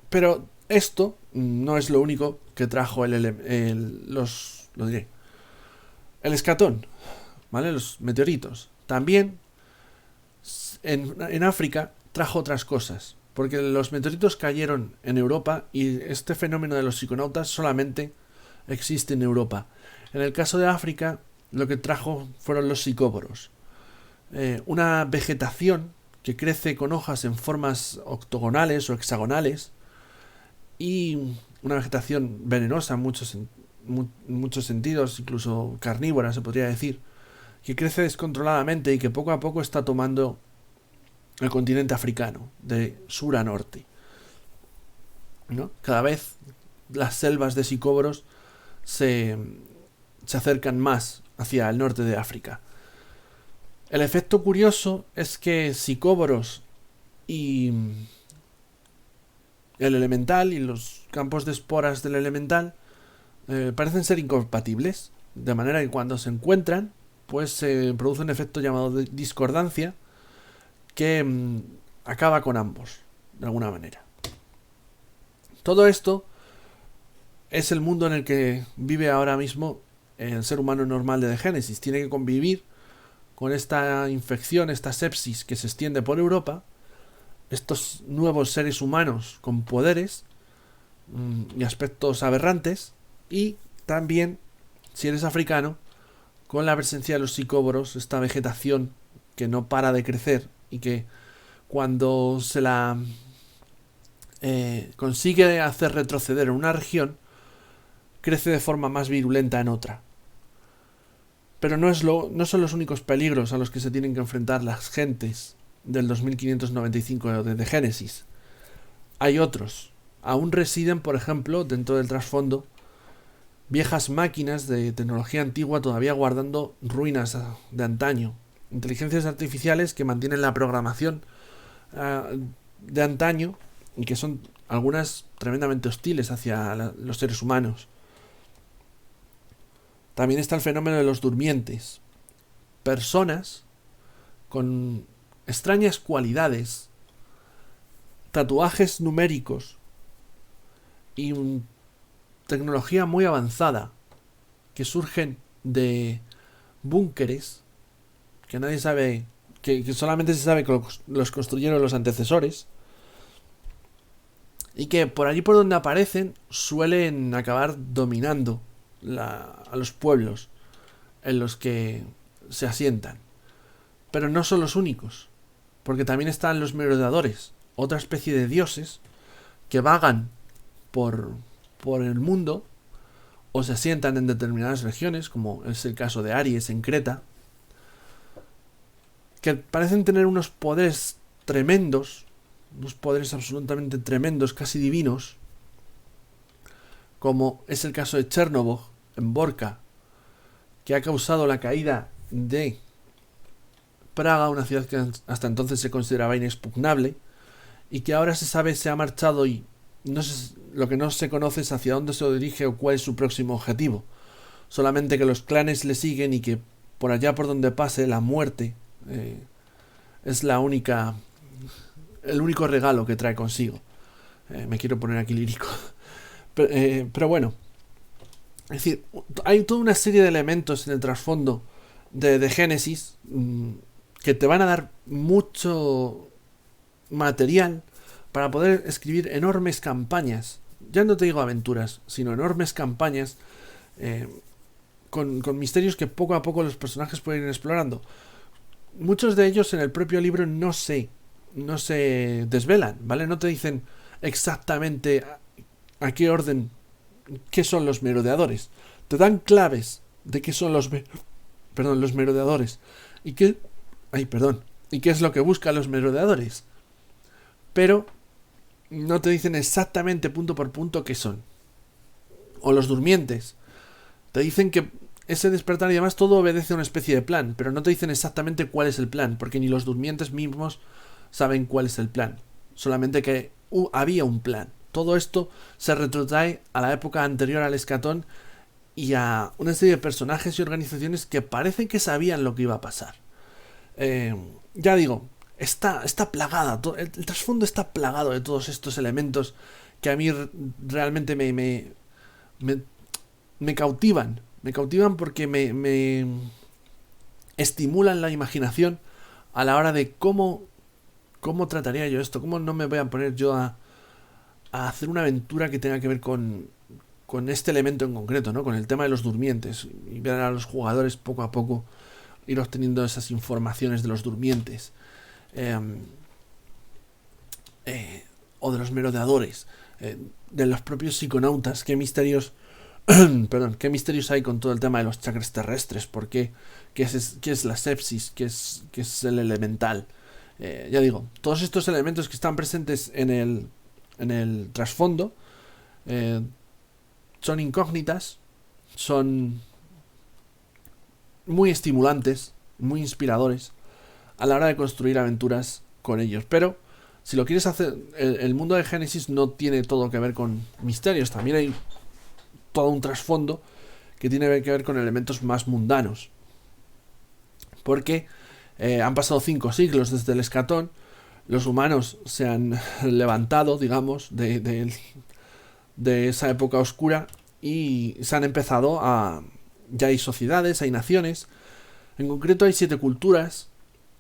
[SPEAKER 1] Pero esto no es lo único que trajo el escatón, ¿vale? Los meteoritos. También en África trajo otras cosas, porque los meteoritos cayeron en Europa y este fenómeno de los psiconautas solamente existe en Europa. En el caso de África, lo que trajo fueron los psicóboros. Una vegetación que crece con hojas en formas octogonales o hexagonales, y una vegetación venenosa en muchos sentidos, incluso carnívora se podría decir, que crece descontroladamente y que poco a poco está tomando el continente africano, de sur a norte, ¿no? Cada vez las selvas de psicóboros se acercan más hacia el norte de África. El efecto curioso es que psicóboros y el elemental y los campos de esporas del elemental parecen ser incompatibles, de manera que cuando se encuentran, pues se produce un efecto llamado de discordancia que acaba con ambos, de alguna manera. Todo esto es el mundo en el que vive ahora mismo el ser humano normal de Génesis. Tiene que convivir con esta infección, esta sepsis que se extiende por Europa, estos nuevos seres humanos con poderes y aspectos aberrantes, y también, si eres africano, con la presencia de los psicóboros, esta vegetación que no para de crecer y que cuando se la consigue hacer retroceder en una región, crece de forma más virulenta en otra. Pero no son los únicos peligros a los que se tienen que enfrentar las gentes del 2595 de Génesis. Hay otros. Aún residen, por ejemplo, dentro del trasfondo, viejas máquinas de tecnología antigua todavía guardando ruinas de antaño. Inteligencias artificiales que mantienen la programación de antaño y que son algunas tremendamente hostiles hacia los seres humanos. También está el fenómeno de los durmientes. Personas con extrañas cualidades tatuajes numéricos y tecnología muy avanzada que surgen de búnkeres que nadie sabe, que solamente se sabe que los construyeron los antecesores, y que por allí por donde aparecen suelen acabar dominando a los pueblos en los que se asientan. Pero no son los únicos, porque también están los merodeadores, otra especie de dioses que vagan por el mundo o se asientan en determinadas regiones, como es el caso de Aries en Creta, que parecen tener unos poderes tremendos, unos poderes absolutamente tremendos, casi divinos, como es el caso de Chernobog en Borca, que ha causado la caída de Praga, una ciudad que hasta entonces se consideraba inexpugnable, y que ahora se ha marchado y lo que no se conoce es hacia dónde se dirige o cuál es su próximo objetivo. Solamente que los clanes le siguen y que por allá por donde pase la muerte es el único regalo que trae consigo. Me quiero poner aquí lírico. Pero bueno, es decir, hay toda una serie de elementos en el trasfondo de Génesis que te van a dar mucho material para poder escribir enormes campañas. Ya no te digo aventuras, sino enormes campañas con misterios que poco a poco los personajes pueden ir explorando. Muchos de ellos en el propio libro no se desvelan, ¿vale? No te dicen exactamente a qué orden, qué son los merodeadores. Te dan claves de qué son los merodeadores y qué es lo que buscan los merodeadores. Pero no te dicen exactamente punto por punto qué son. O los durmientes. Te dicen que ese despertar y demás todo obedece a una especie de plan, pero no te dicen exactamente cuál es el plan, porque ni los durmientes mismos saben cuál es el plan. Solamente que había un plan. Todo esto se retrotrae a la época anterior al Escatón y a una serie de personajes y organizaciones que parecen que sabían lo que iba a pasar. Ya digo, está plagada, el trasfondo está plagado de todos estos elementos que a mí realmente me cautivan. Me cautivan porque me estimulan la imaginación a la hora de cómo trataría yo esto, cómo no me voy a poner yo a hacer una aventura que tenga que ver con este elemento en concreto, ¿no? Con el tema de los durmientes, y ver a los jugadores poco a poco ir obteniendo esas informaciones de los durmientes o de los merodeadores, de los propios psiconautas. Qué misterios qué misterios hay con todo el tema de los chakras terrestres, por qué es la sepsis, qué es el elemental. Ya digo, todos estos elementos que están presentes en el trasfondo son incógnitas, son muy estimulantes, muy inspiradores a la hora de construir aventuras con ellos. Pero si lo quieres hacer, el mundo de Génesis no tiene todo que ver con misterios, también hay todo un trasfondo que tiene que ver con elementos más mundanos, porque han pasado 5 siglos desde el Escatón, los humanos se han levantado, digamos, de esa época oscura y se han empezado ya hay sociedades, hay naciones. En concreto hay 7 culturas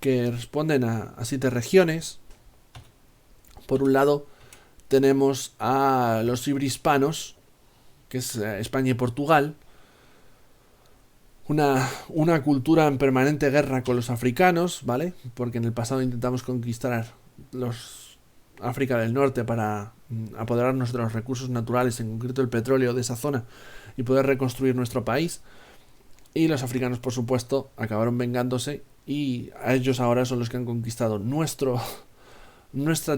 [SPEAKER 1] que responden a 7 regiones. Por un lado tenemos a los ibrispanos, que es España y Portugal, una cultura en permanente guerra con los africanos, ¿vale? Porque en el pasado intentamos conquistar África del Norte para apoderarnos de los recursos naturales, en concreto el petróleo de esa zona, y poder reconstruir nuestro país. Y los africanos, por supuesto, acabaron vengándose, y a ellos ahora son los que han conquistado nuestra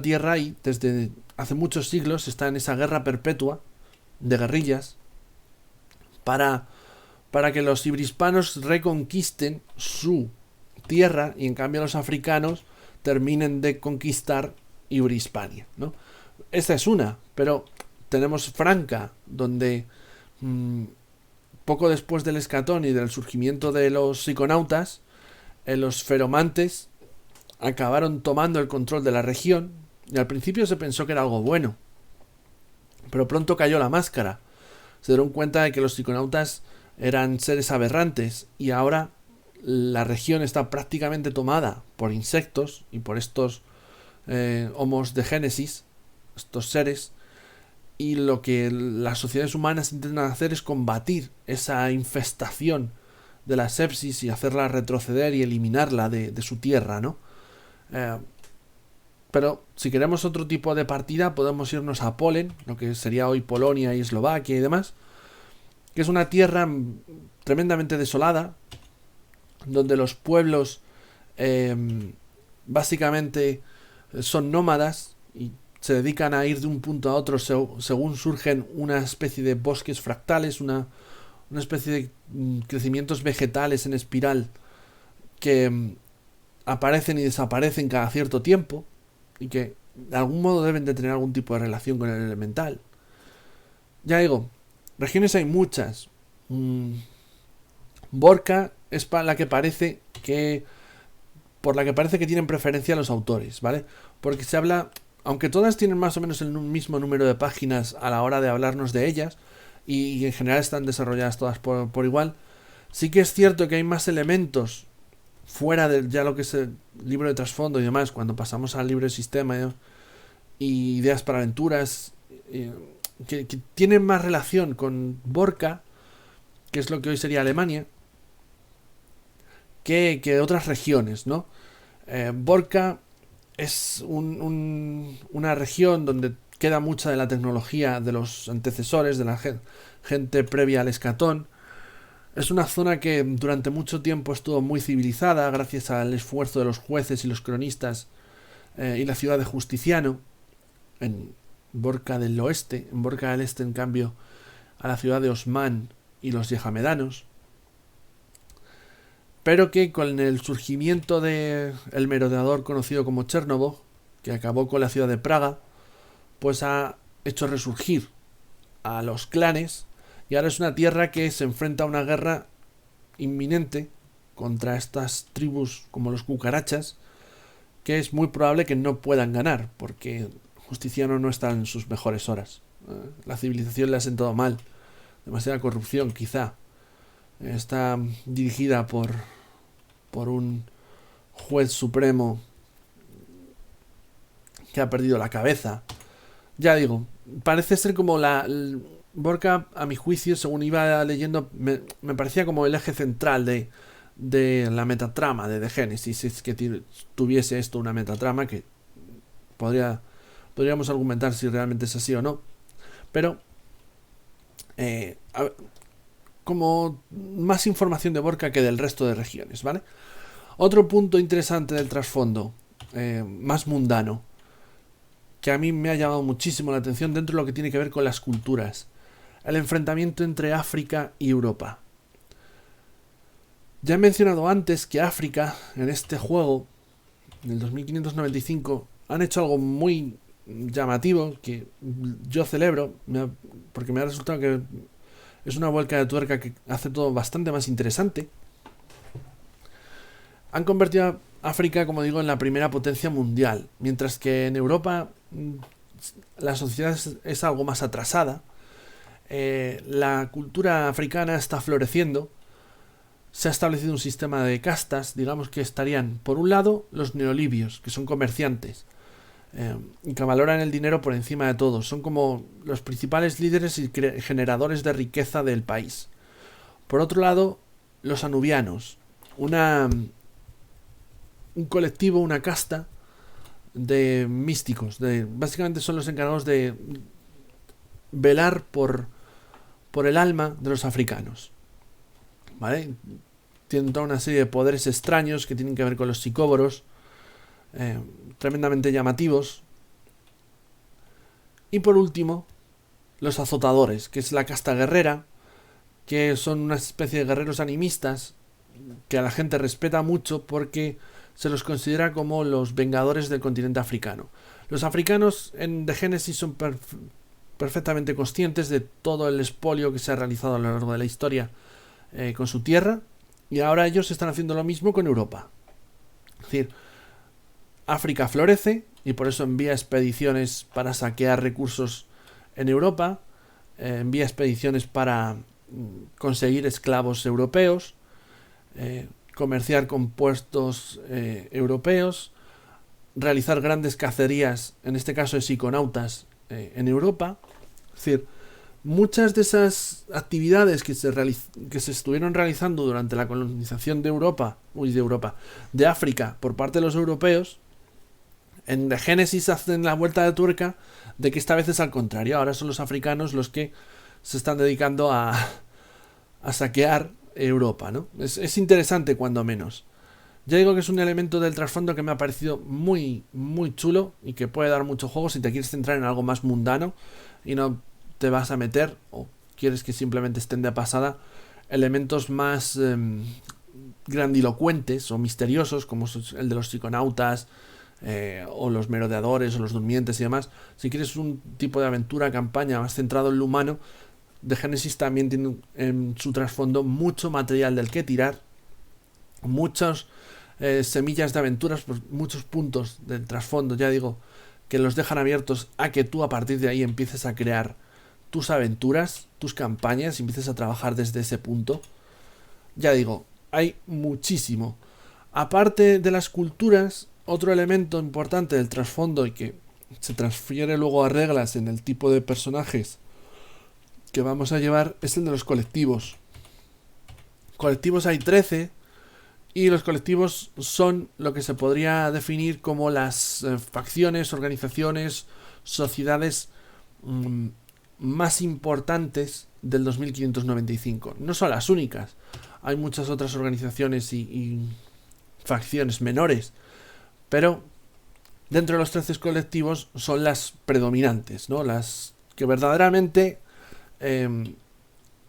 [SPEAKER 1] tierra, y desde hace muchos siglos está en esa guerra perpetua de guerrillas para que los ibrispanos reconquisten su tierra y en cambio los africanos terminen de conquistar Ibrispania, ¿no? Esta es una, pero tenemos Franca, donde poco después del Escatón y del surgimiento de los psiconautas, los feromantes acabaron tomando el control de la región Y al principio se pensó que era algo bueno, pero pronto cayó la máscara. Se dieron cuenta de que los psiconautas eran seres aberrantes y ahora la región está prácticamente tomada por insectos y por estos homos de Génesis, estos seres, y lo que las sociedades humanas intentan hacer es combatir esa infestación de la sepsis y hacerla retroceder y eliminarla de su tierra, ¿no? Pero si queremos otro tipo de partida, podemos irnos a Polen, lo que sería hoy Polonia y Eslovaquia y demás, que es una tierra tremendamente desolada, donde los pueblos básicamente son nómadas y se dedican a ir de un punto a otro según surgen una especie de bosques fractales, una especie de crecimientos vegetales en espiral que aparecen y desaparecen cada cierto tiempo y que de algún modo deben de tener algún tipo de relación con el elemental. Ya digo, regiones hay muchas. Borca es por la que parece que tienen preferencia los autores, ¿vale? Porque se habla, aunque todas tienen más o menos el mismo número de páginas a la hora de hablarnos de ellas, y en general están desarrolladas todas por igual, sí que es cierto que hay más elementos fuera de ya lo que es el libro de trasfondo y demás, cuando pasamos al libro de sistema y ideas para aventuras, que tienen más relación con Borca, que es lo que hoy sería Alemania, que otras regiones, ¿no? Borca es una región donde queda mucha de la tecnología de los antecesores, de la gente previa al escatón. Es una zona que durante mucho tiempo estuvo muy civilizada gracias al esfuerzo de los jueces y los cronistas y la ciudad de Justiciano, en Borca del Oeste. En Borca del Este, en cambio, a la ciudad de Osman y los yehamedanos. Pero que con el surgimiento del merodeador conocido como Chernobog, que acabó con la ciudad de Praga, pues ha hecho resurgir a los clanes y ahora es una tierra que se enfrenta a una guerra inminente contra estas tribus como los cucarachas, que es muy probable que no puedan ganar porque Justiciano no está en sus mejores horas. La civilización le ha sentado mal, demasiada corrupción quizá. Está dirigida por un juez supremo que ha perdido la cabeza. Ya digo, parece ser como Borca, a mi juicio, según iba leyendo, me parecía como el eje central de la metatrama de The Genesis. Es que tuviese esto una metatrama que podríamos argumentar si realmente es así o no. Pero como más información de Borca que del resto de regiones, ¿vale? Otro punto interesante del trasfondo, más mundano, que a mí me ha llamado muchísimo la atención dentro de lo que tiene que ver con las culturas. El enfrentamiento entre África y Europa. Ya he mencionado antes que África, en este juego, en el 2595, han hecho algo muy llamativo que yo celebro, porque me ha resultado que es una vuelta de tuerca que hace todo bastante más interesante. Han convertido a África, como digo, en la primera potencia mundial, mientras que en Europa la sociedad es algo más atrasada. La cultura africana está floreciendo. Se ha establecido un sistema de castas, digamos que estarían, por un lado, los neolibios, que son comerciantes, y que valoran el dinero por encima de todo. Son como los principales líderes y generadores de riqueza del país. Por otro lado, los anubianos, un colectivo, una casta de místicos. Básicamente son los encargados de velar por el alma de los africanos, ¿vale? Tienen toda una serie de poderes extraños que tienen que ver con los psicóboros, tremendamente llamativos. Y por último, los azotadores, que es la casta guerrera, que son una especie de guerreros animistas que a la gente respeta mucho porque se los considera como los vengadores del continente africano. Los africanos en The Genesis son perfectamente conscientes de todo el expolio que se ha realizado a lo largo de la historia con su tierra, y ahora ellos están haciendo lo mismo con Europa. Es decir, África florece y por eso envía expediciones para saquear recursos en Europa, envía expediciones para conseguir esclavos europeos, comerciar con puestos europeos, realizar grandes cacerías, en este caso de psiconautas, en Europa. Es decir, muchas de esas actividades que se estuvieron realizando durante la colonización de África por parte de los europeos, en The Génesis hacen la vuelta de tuerca de que esta vez es al contrario. Ahora son los africanos los que se están dedicando a saquear Europa, ¿no? Es interesante, cuando menos. Ya digo que es un elemento del trasfondo que me ha parecido muy, muy chulo y que puede dar mucho juego si te quieres centrar en algo más mundano y no te vas a meter, o quieres que simplemente estén de pasada, elementos más grandilocuentes o misteriosos, como el de los psiconautas, o los merodeadores, o los durmientes y demás. Si quieres un tipo de aventura, campaña más centrado en lo humano, The Genesis también tiene en su trasfondo mucho material del que tirar, muchas semillas de aventuras, pues muchos puntos del trasfondo, ya digo, que los dejan abiertos a que tú a partir de ahí empieces a crear tus aventuras, tus campañas, y empieces a trabajar desde ese punto. Ya digo, hay muchísimo. Aparte de las culturas, otro elemento importante del trasfondo y que se transfiere luego a reglas en el tipo de personajes que vamos a llevar es el de los colectivos. Colectivos hay 13, y los colectivos son lo que se podría definir como las facciones, organizaciones, sociedades más importantes del 2595. No son las únicas. Hay muchas otras organizaciones y facciones menores, pero dentro de los 13 colectivos son las predominantes, ¿no? Las que verdaderamente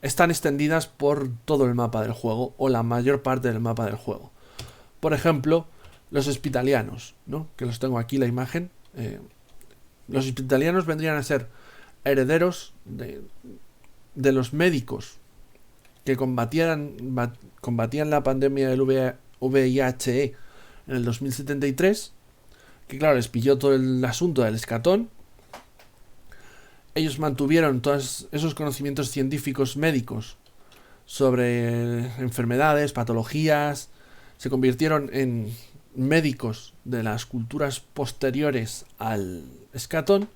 [SPEAKER 1] están extendidas por todo el mapa del juego, o la mayor parte del mapa del juego. Por ejemplo, los hospitalianos, ¿no? Que los tengo aquí la imagen. Los hospitalianos vendrían a ser herederos de los médicos que combatían la pandemia del VIH en el 2073, que claro, les pilló todo el asunto del escatón. Ellos mantuvieron todos esos conocimientos científicos médicos sobre enfermedades, patologías, se convirtieron en médicos de las culturas posteriores al escatón,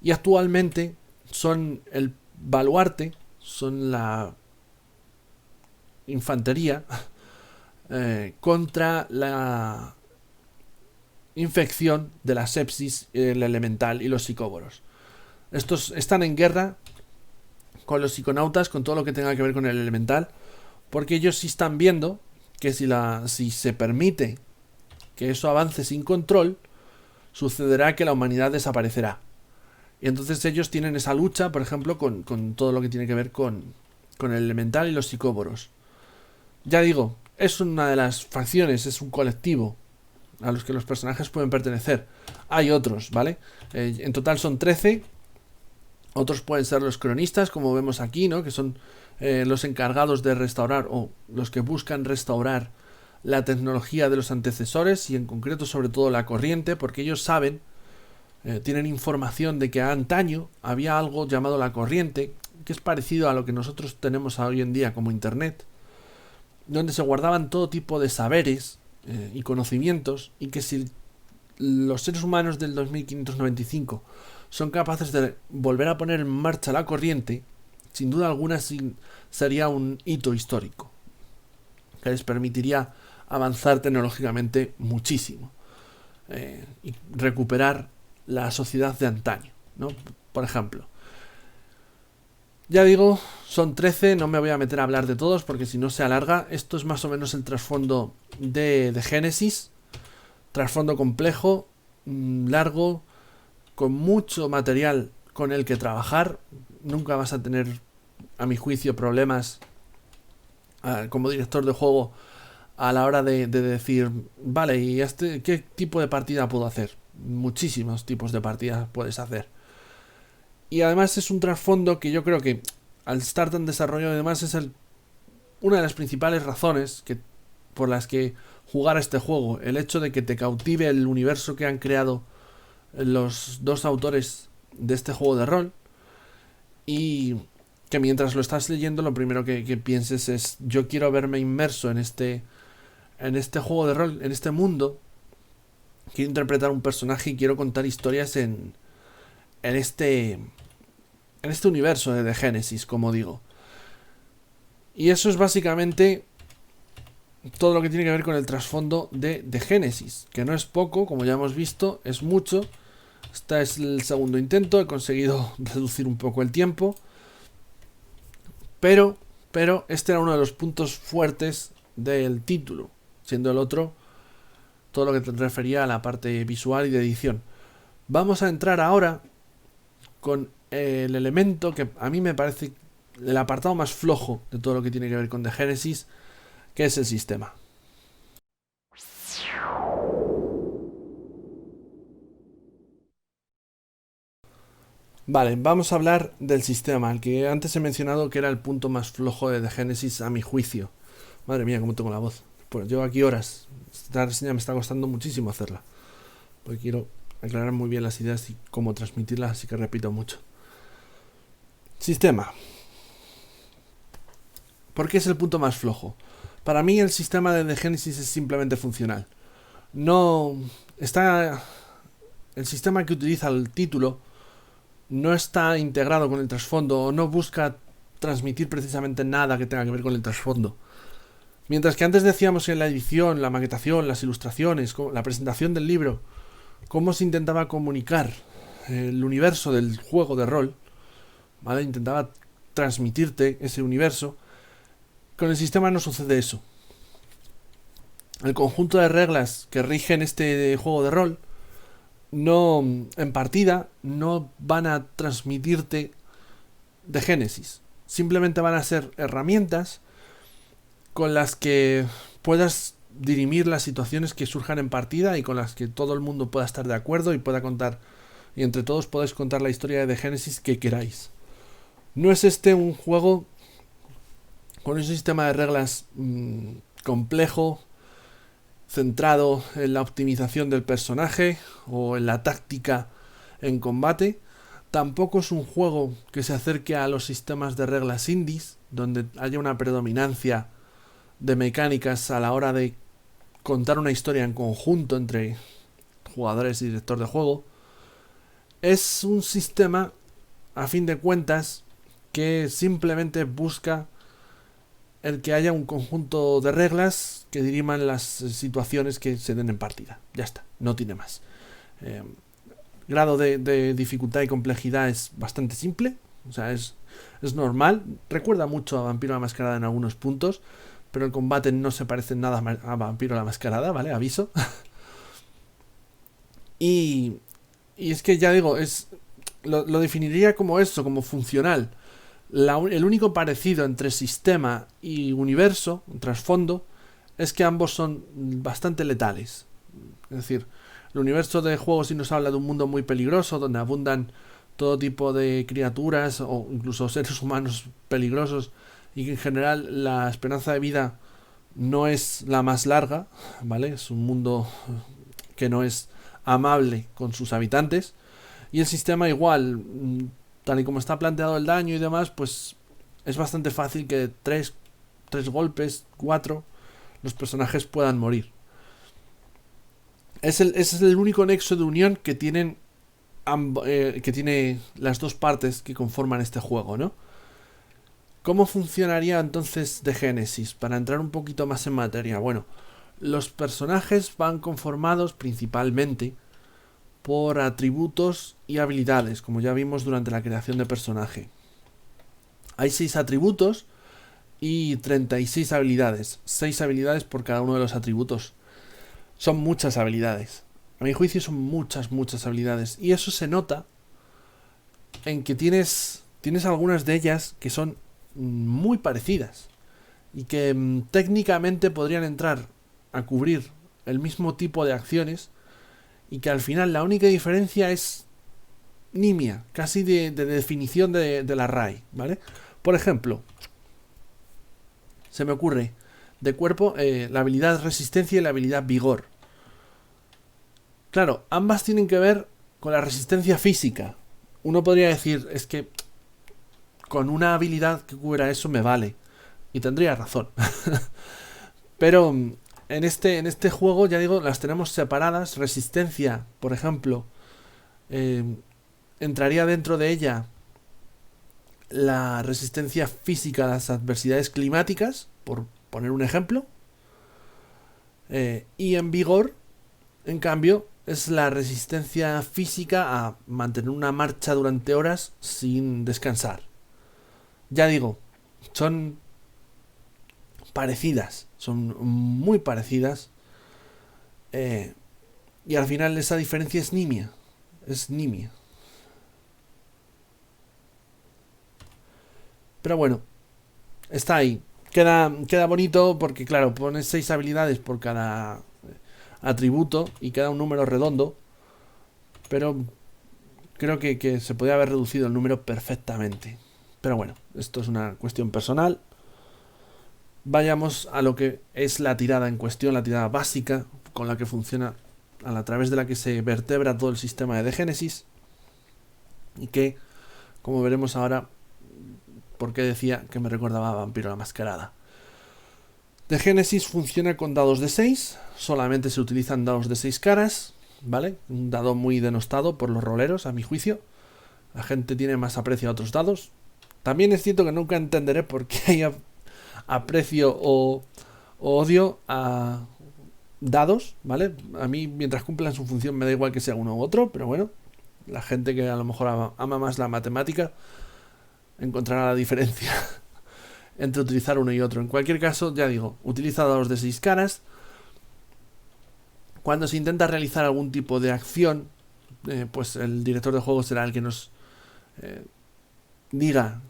[SPEAKER 1] y actualmente son el baluarte, son la infantería contra la infección de la sepsis, el elemental y los psicóboros. Estos están en guerra con los psiconautas, con todo lo que tenga que ver con el elemental, porque ellos sí están viendo que si se permite que eso avance sin control, sucederá que la humanidad desaparecerá. Y entonces ellos tienen esa lucha, por ejemplo, con todo lo que tiene que ver con el elemental y los psicóboros. Ya digo, es una de las facciones, es un colectivo a los que los personajes pueden pertenecer. Hay otros, ¿vale? En total son 13. Otros pueden ser los cronistas, como vemos aquí, ¿no? Que son los encargados de restaurar, o los que buscan restaurar la tecnología de los antecesores, y en concreto sobre todo la corriente, porque ellos saben, tienen información de que antaño había algo llamado la corriente, que es parecido a lo que nosotros tenemos hoy en día como Internet, donde se guardaban todo tipo de saberes y conocimientos, y que si los seres humanos del 2595 son capaces de volver a poner en marcha la corriente, sin duda alguna sería un hito histórico que les permitiría avanzar tecnológicamente muchísimo, y recuperar la sociedad de antaño, ¿no? Por ejemplo, ya digo, son 13, no me voy a meter a hablar de todos porque si no se alarga. Esto es más o menos el trasfondo de Génesis. Trasfondo complejo, largo, con mucho material con el que trabajar. Nunca vas a tener, a mi juicio, problemas como director de juego a la hora de decir, vale, ¿y qué tipo de partida puedo hacer? Muchísimos tipos de partidas puedes hacer. Y además es un trasfondo que yo creo que, al estar tan desarrollado y demás, es una de las principales razones por las que jugar a este juego. El hecho de que te cautive el universo que han creado los dos autores de este juego de rol, y que mientras lo estás leyendo lo primero que pienses es: yo quiero verme inmerso en este juego de rol, en este mundo, quiero interpretar un personaje y quiero contar historias en este universo de Génesis, como digo. Y eso es básicamente todo lo que tiene que ver con el trasfondo de Génesis, que no es poco, como ya hemos visto, es mucho. Este es el segundo intento, he conseguido reducir un poco el tiempo, pero este era uno de los puntos fuertes del título, siendo el otro todo lo que te refería a la parte visual y de edición. Vamos a entrar ahora con el elemento que a mí me parece el apartado más flojo de todo lo que tiene que ver con The Genesis, que es el sistema. Vale, vamos a hablar del sistema, el que antes he mencionado que era el punto más flojo de The Genesis a mi juicio. Madre mía, cómo tengo la voz. Pues llevo aquí horas. Esta reseña me está costando muchísimo hacerla, porque quiero aclarar muy bien las ideas y cómo transmitirlas, así que repito mucho. Sistema. ¿Por qué es el punto más flojo? Para mí el sistema de The Genesis es simplemente funcional. No está... El sistema que utiliza el título no está integrado con el trasfondo, o no busca transmitir precisamente nada que tenga que ver con el trasfondo. Mientras que antes decíamos en la edición, la maquetación, las ilustraciones, la presentación del libro, cómo se intentaba comunicar el universo del juego de rol, ¿vale? Intentaba transmitirte ese universo. Con el sistema no sucede eso. El conjunto de reglas que rigen este juego de rol no, en partida, no van a transmitirte de Génesis. Simplemente van a ser herramientas con las que puedas dirimir las situaciones que surjan en partida y con las que todo el mundo pueda estar de acuerdo y pueda contar, y entre todos podáis contar la historia de The Genesis que queráis. No es este un juego con un sistema de reglas complejo, centrado en la optimización del personaje o en la táctica en combate. Tampoco es un juego que se acerque a los sistemas de reglas indies, donde haya una predominancia de mecánicas a la hora de contar una historia en conjunto entre jugadores y director de juego. Es un sistema, a fin de cuentas, que simplemente busca el que haya un conjunto de reglas que diriman las situaciones que se den en partida. Ya está, no tiene más. Grado de dificultad y complejidad es bastante simple, o sea, es normal. Recuerda mucho a Vampiro la Mascarada en algunos puntos, pero el combate no se parece nada a Vampiro la Mascarada, ¿vale? Aviso. y es que ya digo, lo definiría como eso, como funcional. El único parecido entre sistema y universo, trasfondo, es que ambos son bastante letales. Es decir, el universo de juegos sí nos habla de un mundo muy peligroso, donde abundan todo tipo de criaturas o incluso seres humanos peligrosos, y que en general la esperanza de vida no es la más larga, ¿vale? Es un mundo que no es amable con sus habitantes. Y el sistema igual, tal y como está planteado el daño y demás, pues es bastante fácil que 3 golpes, 4, los personajes puedan morir. Ese es el único nexo de unión que tienen que tiene las dos partes que conforman este juego, ¿no? ¿Cómo funcionaría entonces The Genesis? Para entrar un poquito más en materia. Bueno, los personajes van conformados principalmente por atributos y habilidades, como ya vimos durante la creación de personaje. Hay 6 atributos y 36 habilidades. 6 habilidades por cada uno de los atributos. Son muchas habilidades. A mi juicio son muchas habilidades. Y eso se nota en que tienes algunas de ellas que son muy parecidas y que técnicamente podrían entrar a cubrir el mismo tipo de acciones, y que al final la única diferencia es nimia, casi de definición de la RAI, ¿vale? Por ejemplo, se me ocurre de cuerpo la habilidad resistencia y la habilidad vigor. Claro, ambas tienen que ver con la resistencia física. Uno podría decir, es que con una habilidad que cubra eso me vale. Y tendría razón. Pero en este juego, ya digo, las tenemos separadas. Resistencia, por ejemplo, entraría dentro de ella la resistencia física a las adversidades climáticas, por poner un ejemplo. Y en vigor, en cambio, es la resistencia física a mantener una marcha durante horas sin descansar. Ya digo, son parecidas, son muy parecidas. Y al final esa diferencia es nimia. Es nimia. Pero bueno, está ahí. Queda bonito porque, claro, pones 6 habilidades por cada atributo y queda un número redondo. Pero creo que se podría haber reducido el número perfectamente. Pero bueno, esto es una cuestión personal. Vayamos a lo que es la tirada en cuestión, la tirada básica, con la que funciona, a través de la que se vertebra todo el sistema de Génesis. Y que, como veremos ahora, porque decía que me recordaba a Vampiro la Mascarada. De Génesis funciona con dados de 6, solamente se utilizan dados de 6 caras, ¿vale? Un dado muy denostado por los roleros, a mi juicio. La gente tiene más aprecio a otros dados. También es cierto que nunca entenderé por qué hay aprecio o odio a dados, ¿vale? A mí, mientras cumplan su función, me da igual que sea uno u otro, pero bueno, la gente que a lo mejor ama más la matemática encontrará la diferencia entre utilizar uno y otro. En cualquier caso, ya digo, utiliza dados de 6 caras. Cuando se intenta realizar algún tipo de acción, pues el director de juego será el que nos diga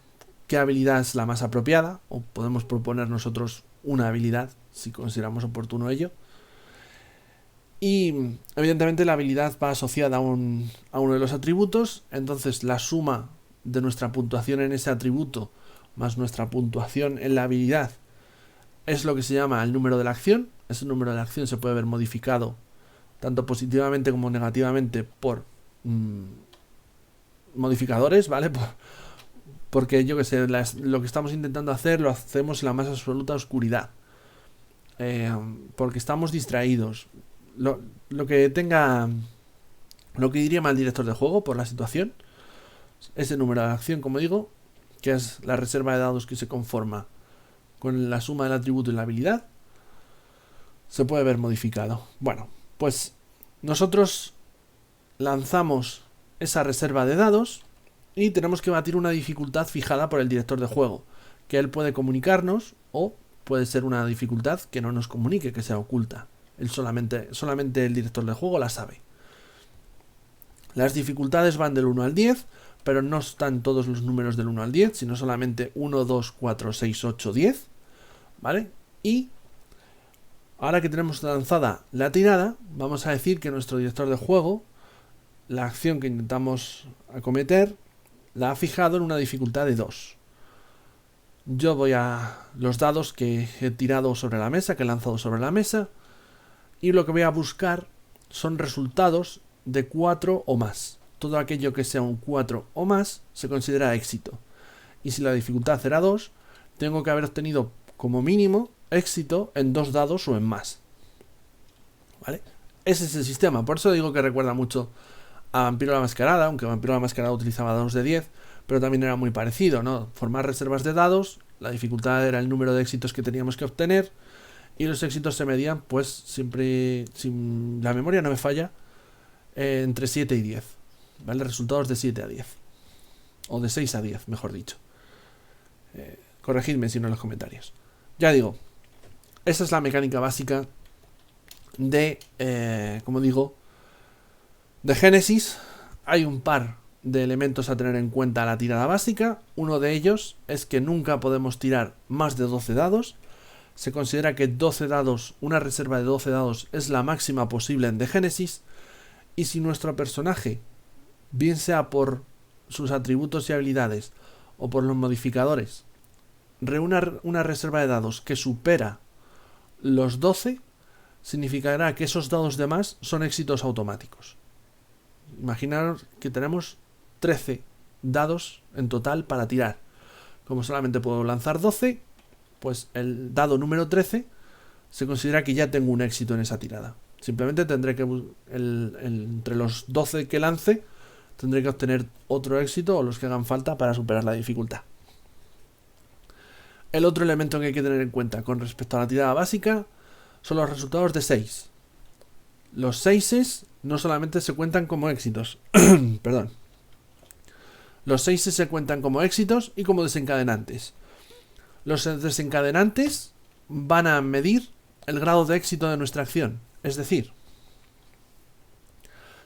[SPEAKER 1] qué habilidad es la más apropiada, o podemos proponer nosotros una habilidad si consideramos oportuno ello. Y evidentemente la habilidad va asociada a uno de los atributos, entonces la suma de nuestra puntuación en ese atributo más nuestra puntuación en la habilidad es lo que se llama el número de la acción. Ese número de la acción se puede ver modificado tanto positivamente como negativamente por modificadores, ¿vale? Porque yo que sé, lo que estamos intentando hacer lo hacemos en la más absoluta oscuridad, porque estamos distraídos. Lo que diría mal el director de juego por la situación, ese número de acción, como digo, que es la reserva de dados que se conforma con la suma del atributo y la habilidad, se puede ver modificado. Bueno, pues nosotros lanzamos esa reserva de dados y tenemos que batir una dificultad fijada por el director de juego, que él puede comunicarnos, o puede ser una dificultad que no nos comunique, que sea oculta. Él solamente el director de juego la sabe. Las dificultades van del 1 al 10, pero no están todos los números del 1 al 10, sino solamente 1, 2, 4, 6, 8, 10, ¿vale? Y ahora que tenemos lanzada la tirada, vamos a decir que nuestro director de juego, la acción que intentamos acometer, la ha fijado en una dificultad de 2. Yo voy a los dados que he tirado sobre la mesa, que he lanzado sobre la mesa, y lo que voy a buscar son resultados de 4 o más. Todo aquello que sea un 4 o más se considera éxito. Y si la dificultad era 2, tengo que haber obtenido como mínimo éxito en 2 dados o en más. ¿Vale? Ese es el sistema. Por eso digo que recuerda mucho a Vampiro la Mascarada, aunque Vampiro la Mascarada utilizaba dados de 10, pero también era muy parecido, ¿no? Formar reservas de dados, la dificultad era el número de éxitos que teníamos que obtener, y los éxitos se medían, pues siempre, si la memoria no me falla, entre 7 y 10, ¿vale? Resultados de 7 a 10, o de 6 a 10, mejor dicho. Corregidme si no en los comentarios. Ya digo, esa es la mecánica básica de, como digo, de Génesis. Hay un par de elementos a tener en cuenta a la tirada básica. Uno de ellos es que nunca podemos tirar más de 12 dados. Se considera que 12 dados, una reserva de 12 dados, es la máxima posible en The Génesis. Y si nuestro personaje, bien sea por sus atributos y habilidades o por los modificadores, reúne una reserva de dados que supera los 12, significará que esos dados de más son éxitos automáticos. Imaginaros que tenemos 13 dados en total para tirar. Como solamente puedo lanzar 12, pues el dado número 13 se considera que ya tengo un éxito en esa tirada. Simplemente tendré que, entre los 12 que lance, tendré que obtener otro éxito o los que hagan falta para superar la dificultad. El otro elemento que hay que tener en cuenta con respecto a la tirada básica son los resultados de 6. Los 6 no solamente se cuentan como éxitos, perdón. Los 6 se cuentan como éxitos y como desencadenantes. Los desencadenantes van a medir el grado de éxito de nuestra acción. Es decir,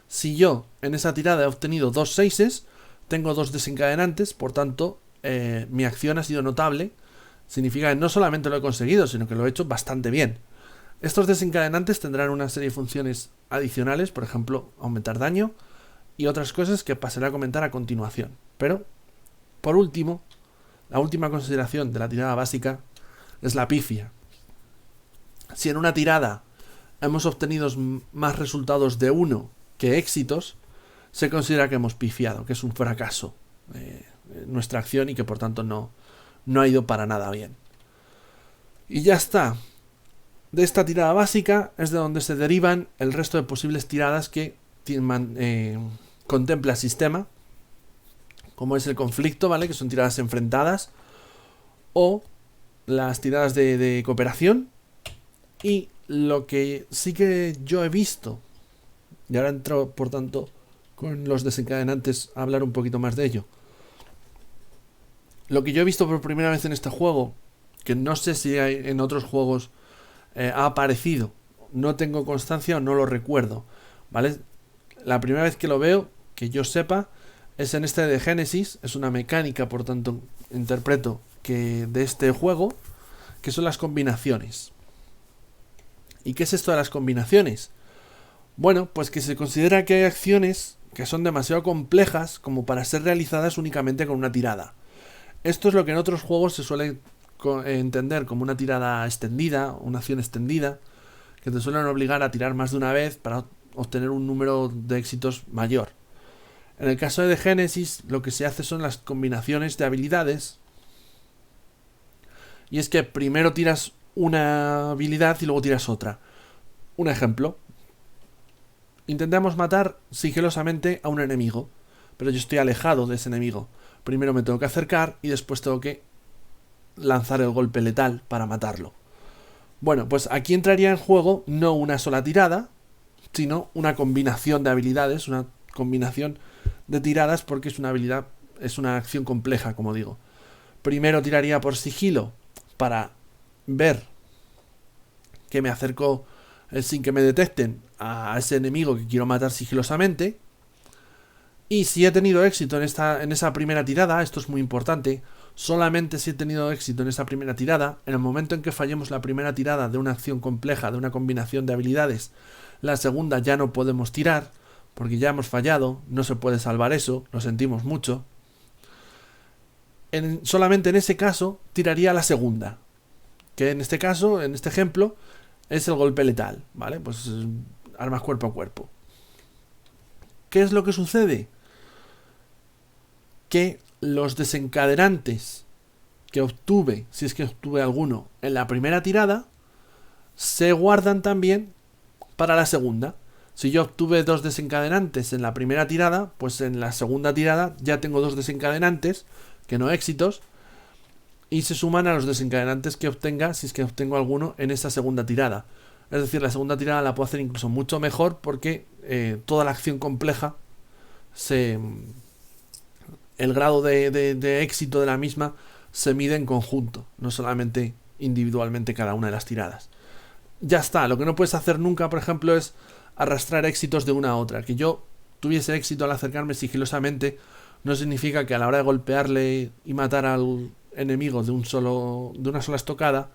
[SPEAKER 1] si yo en esa tirada he obtenido 2 6, tengo 2 desencadenantes, por tanto, mi acción ha sido notable. Significa que no solamente lo he conseguido, sino que lo he hecho bastante bien. Estos desencadenantes tendrán una serie de funciones adicionales, por ejemplo, aumentar daño y otras cosas que pasaré a comentar a continuación. Pero, por último, la última consideración de la tirada básica es la pifia. Si en una tirada hemos obtenido más resultados de 1 que éxitos, se considera que hemos pifiado, que es un fracaso nuestra acción y que por tanto no ha ido para nada bien. Y ya está. De esta tirada básica es de donde se derivan el resto de posibles tiradas que contempla el sistema, como es el conflicto, ¿vale? Que son tiradas enfrentadas, o las tiradas de cooperación. Y lo que sí que yo he visto, y ahora entro por tanto con los desencadenantes a hablar un poquito más de ello. Lo que yo he visto por primera vez en este juego, que no sé si en otros juegos ha aparecido, no tengo constancia o no lo recuerdo, ¿vale? La primera vez que lo veo, que yo sepa, es en este de Genesis. Es una mecánica, por tanto, interpreto que de este juego, que son las combinaciones. ¿Y qué es esto de las combinaciones? Bueno, pues que se considera que hay acciones que son demasiado complejas como para ser realizadas únicamente con una tirada. Esto es lo que en otros juegos se suele entender como una tirada extendida, una acción extendida, que te suelen obligar a tirar más de una vez para obtener un número de éxitos mayor. En el caso de Genesis, lo que se hace son las combinaciones de habilidades, y es que primero tiras una habilidad y luego tiras otra. Un ejemplo: intentamos matar sigilosamente a un enemigo, pero yo estoy alejado de ese enemigo. Primero me tengo que acercar y después tengo que lanzar el golpe letal para matarlo. Bueno, pues aquí entraría en juego no una sola tirada, sino una combinación de habilidades, una combinación de tiradas, porque es una habilidad, es una acción compleja, como digo. Primero tiraría por sigilo para ver que me acerco sin que me detecten a ese enemigo que quiero matar sigilosamente. Y si he tenido éxito en esa primera tirada, esto es muy importante, solamente si he tenido éxito en esa primera tirada, en el momento en que fallemos la primera tirada de una acción compleja, de una combinación de habilidades, la segunda ya no podemos tirar, porque ya hemos fallado, no se puede salvar eso, lo sentimos mucho. Solamente en ese caso tiraría la segunda, que en este caso, en este ejemplo, es el golpe letal, ¿vale? Pues armas cuerpo a cuerpo. ¿Qué es lo que sucede? Que los desencadenantes que obtuve, si es que obtuve alguno, en la primera tirada, se guardan también para la segunda. Si yo obtuve 2 desencadenantes en la primera tirada, pues en la segunda tirada ya tengo 2 desencadenantes, que no éxitos, y se suman a los desencadenantes que obtenga, si es que obtengo alguno, en esa segunda tirada. Es decir, la segunda tirada la puedo hacer incluso mucho mejor, porque toda la acción compleja, el grado de éxito de la misma se mide en conjunto, no solamente individualmente cada una de las tiradas. Ya está. Lo que no puedes hacer nunca, por ejemplo, es arrastrar éxitos de una a otra. Que yo tuviese éxito al acercarme sigilosamente no significa que a la hora de golpearle y matar al enemigo de una sola estocada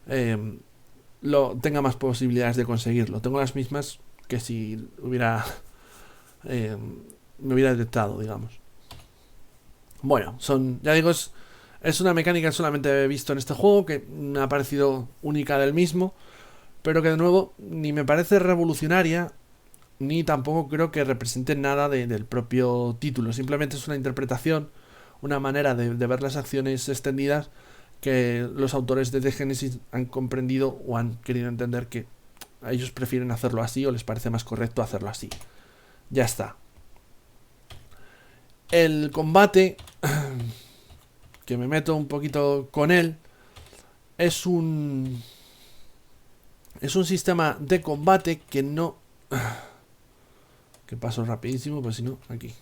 [SPEAKER 1] tenga más posibilidades de conseguirlo. Tengo las mismas que si me hubiera detectado, digamos. Bueno, ya digo, es una mecánica que solamente he visto en este juego, que me ha parecido única del mismo, pero que de nuevo ni me parece revolucionaria, ni tampoco creo que represente nada del propio título. Simplemente es una interpretación, una manera de ver las acciones extendidas que los autores de The Genesis han comprendido o han querido entender que ellos prefieren hacerlo así o les parece más correcto hacerlo así. Ya está. El combate, que me meto un poquito con él, es un sistema de combate que no... Que paso rapidísimo, pues si no, aquí.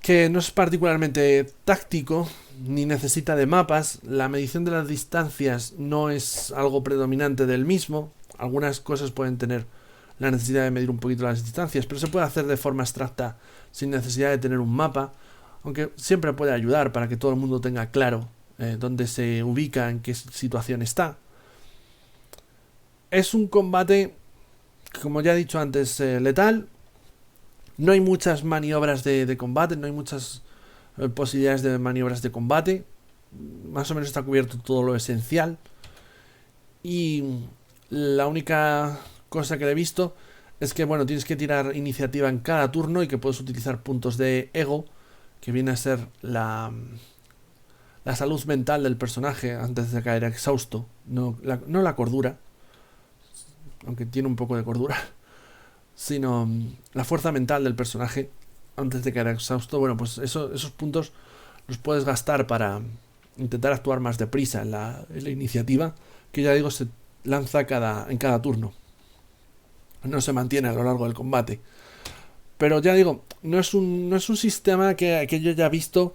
[SPEAKER 1] Que no es particularmente táctico, ni necesita de mapas. La medición de las distancias no es algo predominante del mismo. Algunas cosas pueden tener la necesidad de medir un poquito las distancias, pero se puede hacer de forma abstracta sin necesidad de tener un mapa, aunque siempre puede ayudar para que todo el mundo tenga claro dónde se ubica, en qué situación está. Es un combate, como ya he dicho antes, letal. No hay muchas maniobras de combate, no hay muchas posibilidades de maniobras de combate. Más o menos está cubierto todo lo esencial. Y la única cosa que he visto es que, bueno, tienes que tirar iniciativa en cada turno y que puedes utilizar puntos de ego, que viene a ser la salud mental del personaje antes de caer exhausto. No la cordura, aunque tiene un poco de cordura, sino la fuerza mental del personaje antes de caer exhausto. Bueno, pues esos puntos los puedes gastar para intentar actuar más deprisa en la iniciativa, que ya digo, se lanza en cada turno. No se mantiene a lo largo del combate. Pero ya digo, no es un sistema que yo ya he visto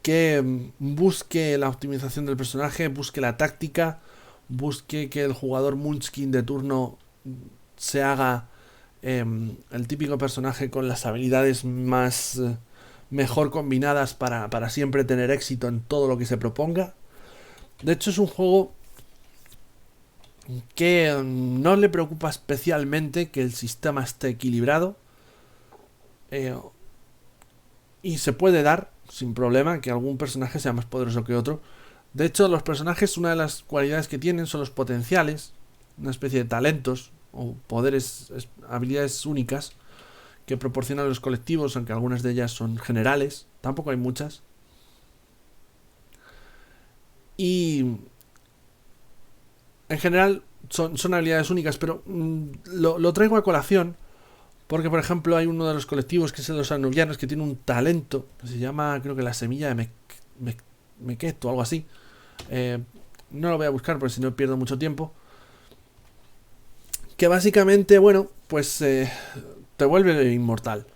[SPEAKER 1] que busque la optimización del personaje, busque la táctica, busque que el jugador Munchkin de turno se haga el típico personaje con las habilidades más mejor combinadas para siempre tener éxito en todo lo que se proponga. De hecho, es un juego que no le preocupa especialmente que el sistema esté equilibrado, y se puede dar sin problema que algún personaje sea más poderoso que otro. De hecho, los personajes, una de las cualidades que tienen son los potenciales, una especie de talentos o poderes, habilidades únicas que proporcionan los colectivos, aunque algunas de ellas son generales, tampoco hay muchas. Y en general son habilidades únicas, pero lo traigo a colación porque, por ejemplo, hay uno de los colectivos, que es el de los anubianos, que tiene un talento que se llama, creo que la semilla de Meket o algo así. No lo voy a buscar porque si no pierdo mucho tiempo. Que básicamente, bueno, pues te vuelve inmortal.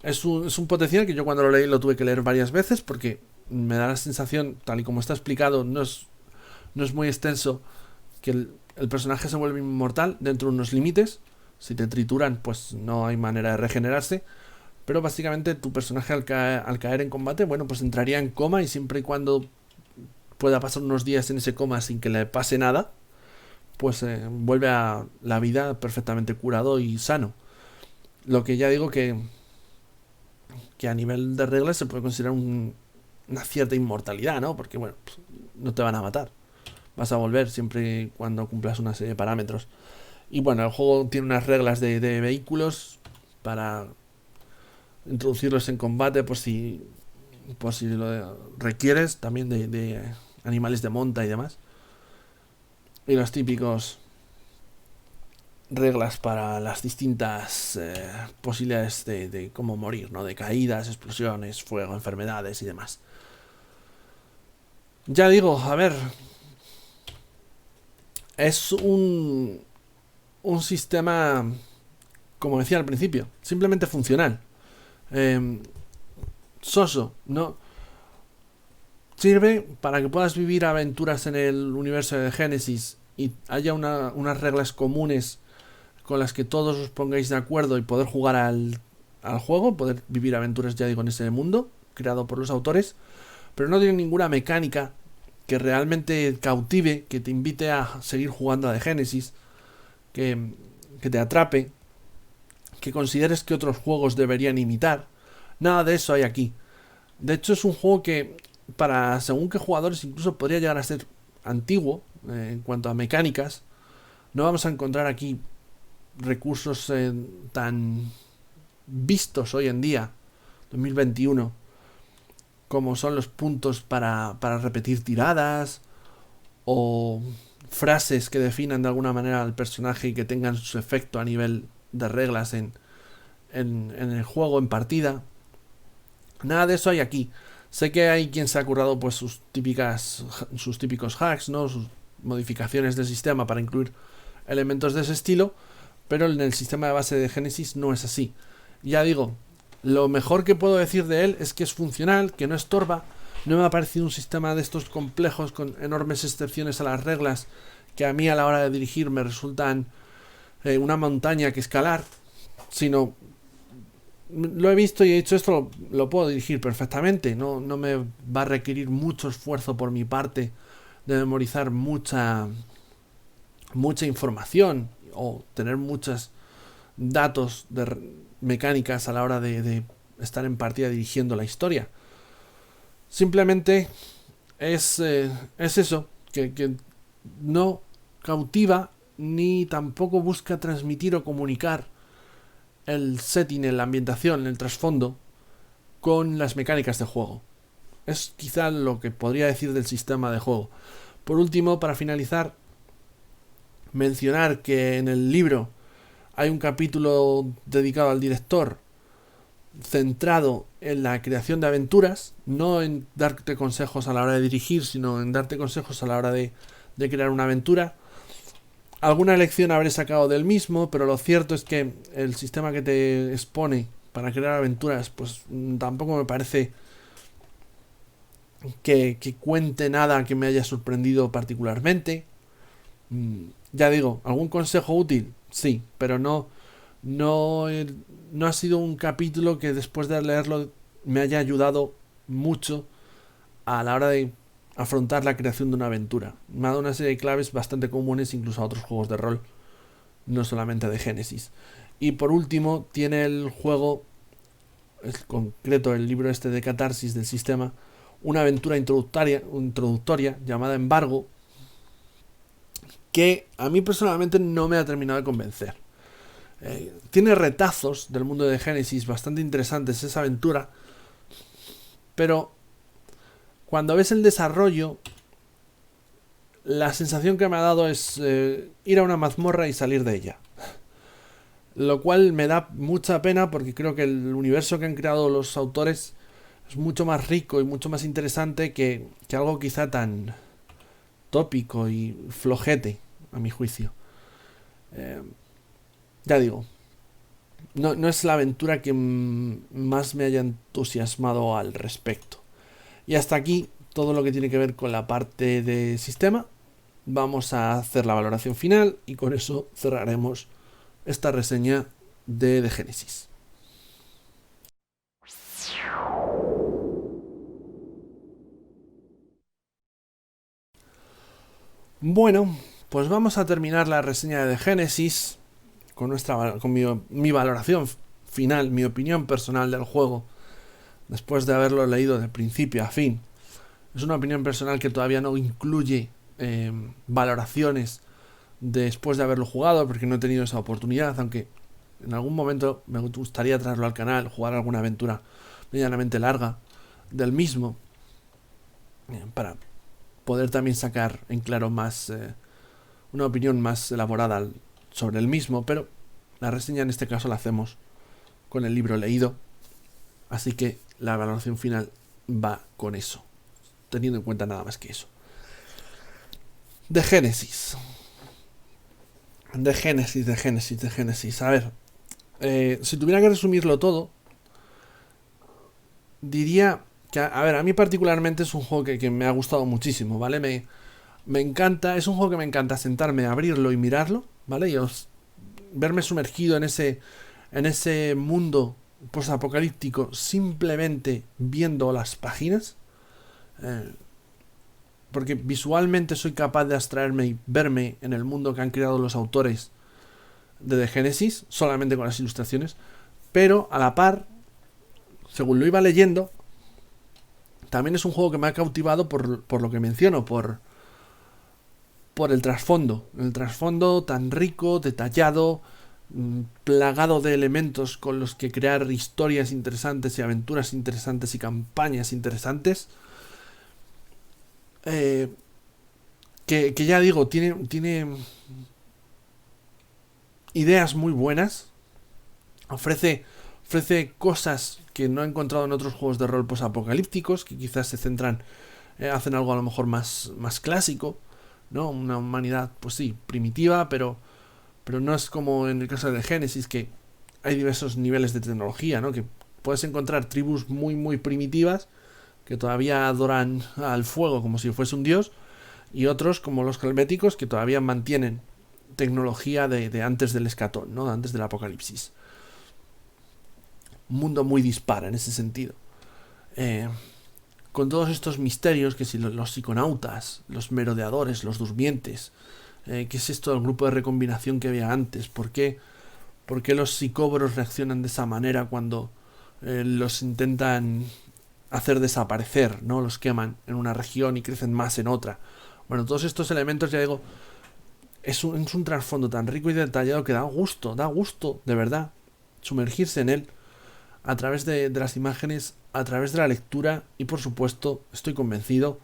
[SPEAKER 1] Es un potencial que yo cuando lo leí lo tuve que leer varias veces porque me da la sensación, tal y como está explicado, no es muy extenso, que el personaje se vuelve inmortal dentro de unos límites. Si te trituran, pues no hay manera de regenerarse. Pero básicamente tu personaje al caer en combate, bueno, pues entraría en coma, y siempre y cuando pueda pasar unos días en ese coma sin que le pase nada, pues vuelve a la vida perfectamente curado y sano. Lo que ya digo que a nivel de reglas se puede considerar una cierta inmortalidad, ¿no? Porque, bueno, pues no te van a matar. Vas a volver siempre y cuando cumplas una serie de parámetros. Y bueno, el juego tiene unas reglas de vehículos para introducirlos en combate por si lo requieres, también de animales de monta y demás. Y los típicos reglas para las distintas posibilidades de cómo morir, ¿no? De caídas, explosiones, fuego, enfermedades y demás. Ya digo, a ver, es un sistema, como decía al principio, simplemente funcional. Soso, ¿no? Sirve para que puedas vivir aventuras en el universo de Genesis y haya unas reglas comunes con las que todos os pongáis de acuerdo y poder jugar al juego, poder vivir aventuras, ya digo, en ese mundo creado por los autores. Pero no tiene ninguna mecánica que realmente cautive, que te invite a seguir jugando a The Genesis, que te atrape, que consideres que otros juegos deberían imitar. Nada de eso hay aquí. De hecho, es un juego que, para según qué jugadores, incluso podría llegar a ser antiguo en cuanto a mecánicas. No vamos a encontrar aquí recursos tan vistos hoy en día, 2021, como son los puntos para repetir tiradas o frases que definan de alguna manera al personaje y que tengan su efecto a nivel de reglas en el juego, en partida. Nada de eso hay aquí. Sé que hay quien se ha currado pues sus típicos hacks, ¿no? Sus modificaciones del sistema para incluir elementos de ese estilo, pero en el sistema de base de Genesis no es así. Ya digo, lo mejor que puedo decir de él es que es funcional, que no estorba. No me ha parecido un sistema de estos complejos con enormes excepciones a las reglas que a mí a la hora de dirigir me resultan una montaña que escalar, sino lo he visto y he dicho esto, lo puedo dirigir perfectamente. No me va a requerir mucho esfuerzo por mi parte de memorizar mucha información o tener muchos datos de mecánicas a la hora de estar en partida dirigiendo la historia. Simplemente es eso, que no cautiva ni tampoco busca transmitir o comunicar el setting, la ambientación, el trasfondo con las mecánicas de juego. Es quizá lo que podría decir del sistema de juego. Por último, para finalizar, mencionar que en el libro hay un capítulo dedicado al director, centrado en la creación de aventuras, no en darte consejos a la hora de dirigir, sino en darte consejos a la hora de crear una aventura. Alguna lección habré sacado del mismo, pero lo cierto es que el sistema que te expone para crear aventuras, pues tampoco me parece que cuente nada que me haya sorprendido particularmente. Ya digo, ¿algún consejo útil? Sí, pero no ha sido un capítulo que después de leerlo me haya ayudado mucho a la hora de afrontar la creación de una aventura. Me ha dado una serie de claves bastante comunes incluso a otros juegos de rol, no solamente de Genesis. Y por último, tiene el juego, en concreto el libro este de Catarsis del sistema, una aventura introductoria llamada Embargo, que a mí personalmente no me ha terminado de convencer. Tiene retazos del mundo de Genesis bastante interesantes esa aventura, pero cuando ves el desarrollo, la sensación que me ha dado es ir a una mazmorra y salir de ella. Lo cual me da mucha pena porque creo que el universo que han creado los autores es mucho más rico y mucho más interesante que algo quizá tan tópico y flojete, a mi juicio. Ya digo, no es la aventura que más me haya entusiasmado al respecto. Y hasta aquí todo lo que tiene que ver con la parte de sistema. Vamos a hacer la valoración final y con eso cerraremos esta reseña de Genesis. Bueno, pues vamos a terminar la reseña de Genesis con mi valoración final, mi opinión personal del juego, después de haberlo leído de principio a fin. Es una opinión personal que todavía no incluye valoraciones después de haberlo jugado, porque no he tenido esa oportunidad, aunque en algún momento me gustaría traerlo al canal, jugar alguna aventura medianamente larga del mismo, para poder también sacar en claro más una opinión más elaborada sobre el mismo, pero la reseña en este caso la hacemos con el libro leído, así que la valoración final va con eso, teniendo en cuenta nada más que eso. De Genesis. A ver, si tuviera que resumirlo todo, diría que, a mí particularmente es un juego que me ha gustado muchísimo, ¿vale? Me encanta, es un juego que me encanta sentarme, abrirlo y mirarlo, ¿vale? Y verme sumergido en ese mundo posapocalíptico simplemente viendo las páginas. Porque visualmente soy capaz de abstraerme y verme en el mundo que han creado los autores de The Genesis, solamente con las ilustraciones, pero a la par, según lo iba leyendo, también es un juego que me ha cautivado por lo que menciono, por el trasfondo tan rico, detallado, plagado de elementos con los que crear historias interesantes y aventuras interesantes y campañas interesantes. Que ya digo, tiene ideas muy buenas. Ofrece cosas que no he encontrado en otros juegos de rol posapocalípticos, que quizás se centran, hacen algo a lo mejor más clásico, ¿no? Una humanidad, pues sí, primitiva, pero no es como en el caso de Génesis, que hay diversos niveles de tecnología, ¿no? Que puedes encontrar tribus muy primitivas que todavía adoran al fuego como si fuese un dios, y otros como los helvéticos que todavía mantienen tecnología de antes del escatón, ¿no? Antes del apocalipsis. Un mundo muy dispar en ese sentido. Con todos estos misterios, que si los psiconautas, los merodeadores, los durmientes, ¿qué es esto del grupo de recombinación que había antes? ¿Por qué los psicóboros reaccionan de esa manera cuando los intentan hacer desaparecer, ¿no? Los queman en una región y crecen más en otra. Bueno, todos estos elementos, ya digo, es un trasfondo tan rico y detallado que da gusto, de verdad, sumergirse en él a través de las imágenes, a través de la lectura y, por supuesto, estoy convencido,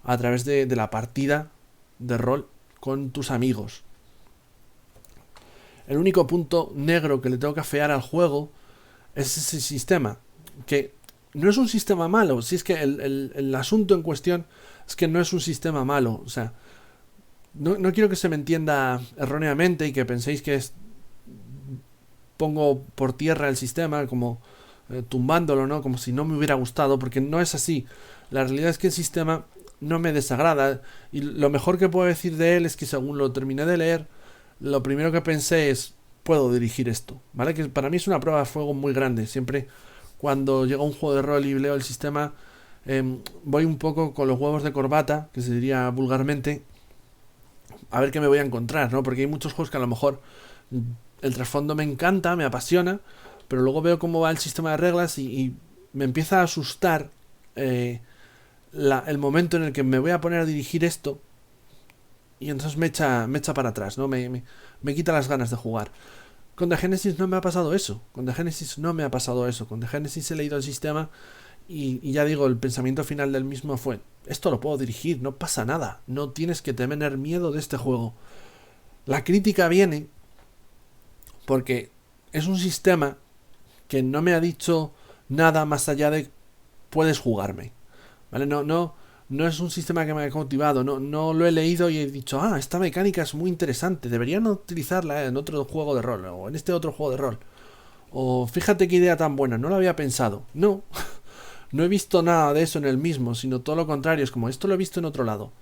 [SPEAKER 1] a través de la partida de rol con tus amigos. El único punto negro que le tengo que afear al juego es ese sistema, que no es un sistema malo, si es que el asunto en cuestión es que no es un sistema malo, o sea, no quiero que se me entienda erróneamente y que penséis que pongo por tierra el sistema como tumbándolo, ¿no? Como si no me hubiera gustado, porque no es así. La realidad es que el sistema no me desagrada, y lo mejor que puedo decir de él es que según lo terminé de leer, lo primero que pensé es, puedo dirigir esto, ¿vale? Que para mí es una prueba de fuego muy grande. Siempre cuando llega un juego de rol y leo el sistema, voy un poco con los huevos de corbata, que se diría vulgarmente, a ver qué me voy a encontrar, ¿no? Porque hay muchos juegos que a lo mejor el trasfondo me encanta, me apasiona, pero luego veo cómo va el sistema de reglas y me empieza a asustar el momento en el que me voy a poner a dirigir esto, y entonces me echa para atrás, ¿no? Me quita las ganas de jugar. Con The Genesis no me ha pasado eso. Con The Genesis he leído el sistema y ya digo, el pensamiento final del mismo fue, esto lo puedo dirigir, no pasa nada, no tienes que tener miedo de este juego. La crítica viene porque es un sistema que no me ha dicho nada más allá de puedes jugarme, ¿vale? No es un sistema que me haya cautivado, no lo he leído y he dicho, esta mecánica es muy interesante, deberían utilizarla en otro juego de rol, o en este otro juego de rol, o fíjate qué idea tan buena, no lo había pensado. No he visto nada de eso en el mismo, sino todo lo contrario, es como, esto lo he visto en otro lado,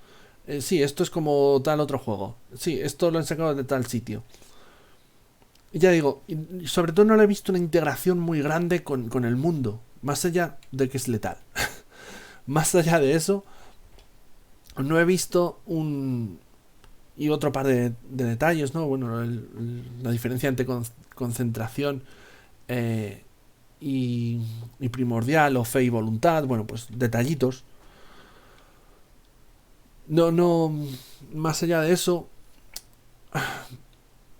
[SPEAKER 1] sí, esto es como tal otro juego, sí, esto lo han sacado de tal sitio. Y ya digo, y sobre todo no le he visto una integración muy grande con el mundo, más allá de que es letal. Más allá de eso, no he visto y otro par de detalles, ¿no? Bueno, la diferencia entre concentración y primordial, o fe y voluntad, bueno, pues detallitos. No, más allá de eso,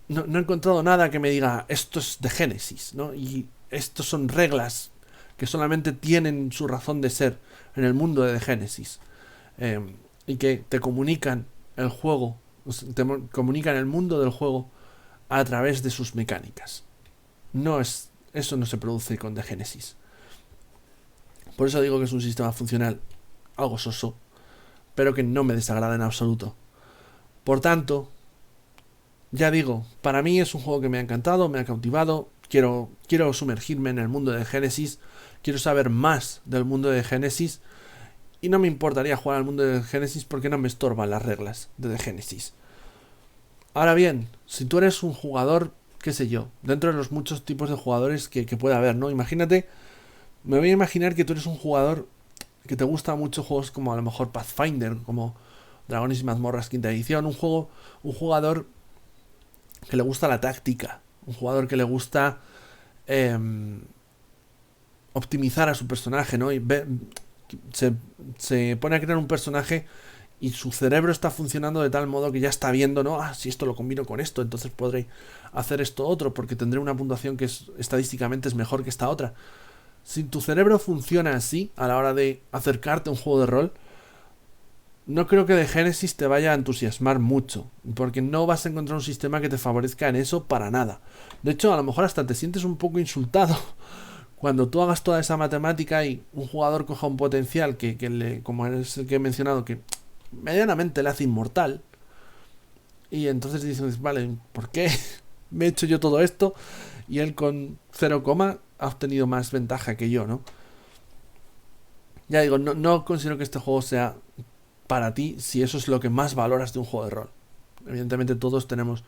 [SPEAKER 1] no he encontrado nada que me diga, esto es de Génesis, ¿no? Y estos son reglas que solamente tienen su razón de ser en el mundo de Génesis. Y que te comunican el juego, te comunican el mundo del juego a través de sus mecánicas. Eso no se produce con The Genesis. Por eso digo que es un sistema funcional algo soso, pero que no me desagrada en absoluto. Por tanto, ya digo, para mí es un juego que me ha encantado, me ha cautivado. Quiero sumergirme en el mundo de Génesis, quiero saber más del mundo de Génesis, y no me importaría jugar al mundo de Génesis porque no me estorban las reglas de Génesis. Ahora bien, si tú eres un jugador, qué sé yo, dentro de los muchos tipos de jugadores que puede haber, ¿no? Imagínate, me voy a imaginar que tú eres un jugador que te gusta mucho juegos como a lo mejor Pathfinder, como Dragones y Mazmorras quinta edición, un jugador que le gusta la táctica, un jugador que le gusta optimizar a su personaje, ¿no? Y se pone a crear un personaje y su cerebro está funcionando de tal modo que ya está viendo, ¿no? Si esto lo combino con esto, entonces podré hacer esto otro, porque tendré una puntuación que estadísticamente es mejor que esta otra. Si tu cerebro funciona así a la hora de acercarte a un juego de rol, no creo que de Genesis te vaya a entusiasmar mucho, porque no vas a encontrar un sistema que te favorezca en eso para nada. De hecho, a lo mejor hasta te sientes un poco insultado cuando tú hagas toda esa matemática y un jugador coja un potencial que como es el que he mencionado, que medianamente le hace inmortal, y entonces dices, vale, ¿por qué me he hecho yo todo esto? Y él con 0, ha obtenido más ventaja que yo, ¿no? Ya digo, no considero que este juego sea para ti si eso es lo que más valoras de un juego de rol. Evidentemente todos tenemos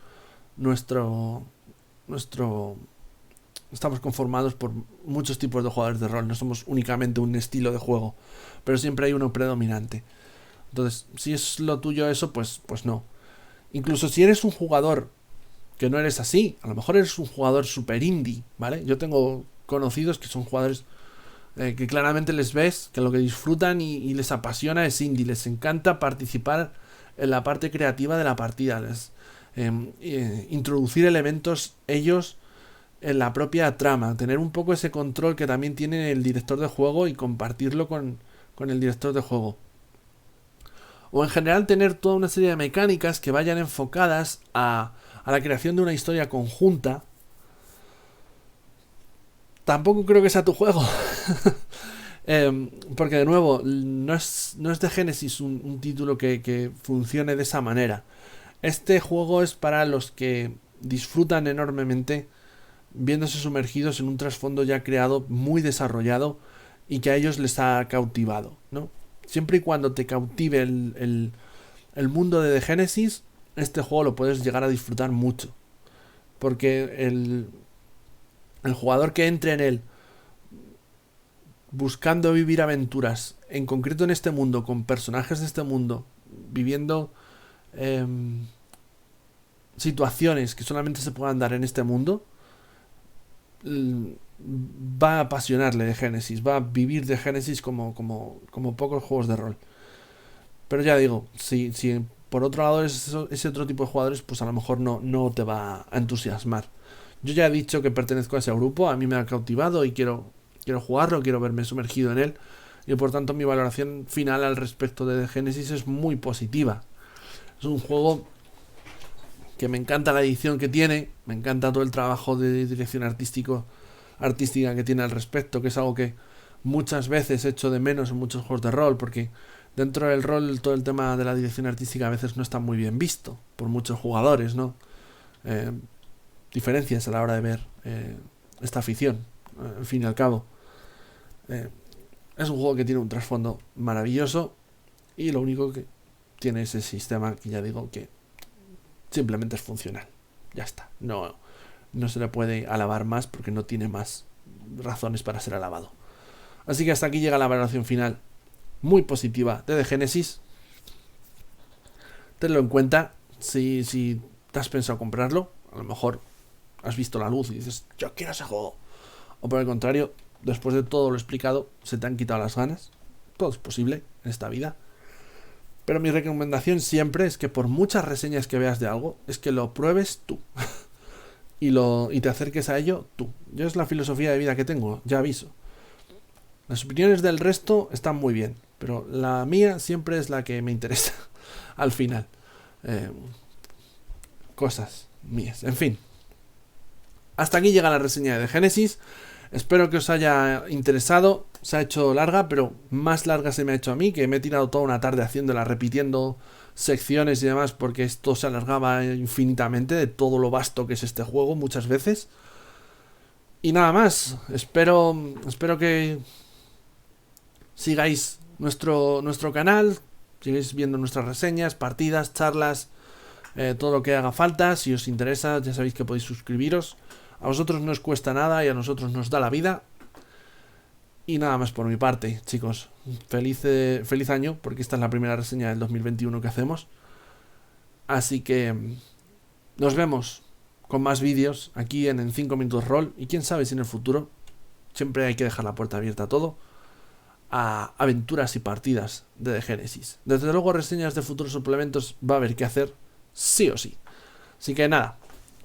[SPEAKER 1] nuestro estamos conformados por muchos tipos de jugadores de rol, no somos únicamente un estilo de juego, pero siempre hay uno predominante. Entonces, si es lo tuyo eso, pues no. Incluso si eres un jugador que no eres así, a lo mejor eres un jugador super indie, ¿vale? Yo tengo conocidos que son jugadores que claramente les ves que lo que disfrutan y les apasiona es indie, les encanta participar en la parte creativa de la partida, introducir elementos ellos en la propia trama, tener un poco ese control que también tiene el director de juego y compartirlo con el director de juego. O en general tener toda una serie de mecánicas que vayan enfocadas a la creación de una historia conjunta. Tampoco creo que sea tu juego. Porque de nuevo, no es de Genesis un título que funcione de esa manera. Este juego es para los que disfrutan enormemente viéndose sumergidos en un trasfondo ya creado, muy desarrollado y que a ellos les ha cautivado, ¿no? Siempre y cuando te cautive el mundo de The Genesis, este juego lo puedes llegar a disfrutar mucho. Porque el jugador que entre en él buscando vivir aventuras, en concreto en este mundo, con personajes de este mundo, viviendo situaciones que solamente se puedan dar en este mundo, va a apasionarle de Genesis, va a vivir de Genesis como pocos juegos de rol. Pero ya digo, si por otro lado es ese otro tipo de jugadores, pues a lo mejor no te va a entusiasmar. Yo ya he dicho que pertenezco a ese grupo, a mí me ha cautivado y quiero jugarlo, quiero verme sumergido en él, y por tanto mi valoración final al respecto de The Genesis es muy positiva. Es un juego que me encanta la edición que tiene, me encanta todo el trabajo de dirección artística que tiene al respecto, que es algo que muchas veces echo de menos en muchos juegos de rol, porque dentro del rol todo el tema de la dirección artística a veces no está muy bien visto por muchos jugadores, ¿no? Diferencias a la hora de ver esta afición, al fin y al cabo. Es un juego que tiene un trasfondo maravilloso y lo único que tiene ese sistema que ya digo que simplemente es funcional. Ya está. No se le puede alabar más porque no tiene más razones para ser alabado. Así que hasta aquí llega la valoración final muy positiva de The Genesis. Tenlo en cuenta si te has pensado comprarlo. A lo mejor has visto la luz y dices, yo quiero ese juego. O por el contrario, después de todo lo explicado, se te han quitado las ganas. Todo es posible en esta vida. Pero mi recomendación siempre es que por muchas reseñas que veas de algo, es que lo pruebes tú. y te acerques a ello tú. Yo es la filosofía de vida que tengo, ya aviso. Las opiniones del resto están muy bien, pero la mía siempre es la que me interesa al final. Cosas mías, en fin. Hasta aquí llega la reseña de Genesis. Espero que os haya interesado. Se ha hecho larga, pero más larga se me ha hecho a mí, que me he tirado toda una tarde haciéndola, repitiendo secciones y demás, porque esto se alargaba infinitamente de todo lo vasto que es este juego muchas veces. Y nada más. Espero que sigáis nuestro canal, sigáis viendo nuestras reseñas, partidas, charlas, todo lo que haga falta. Si os interesa, ya sabéis que podéis suscribiros. A vosotros no os cuesta nada y a nosotros nos da la vida. Y nada más por mi parte, chicos. Feliz año, porque esta es la primera reseña del 2021 que hacemos. Así que nos vemos con más vídeos aquí en 5 Minutos Roll. Y quién sabe si en el futuro, siempre hay que dejar la puerta abierta a todo, a aventuras y partidas de The Genesis. Desde luego reseñas de futuros suplementos va a haber que hacer sí o sí. Así que nada,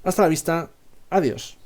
[SPEAKER 1] hasta la vista, adiós.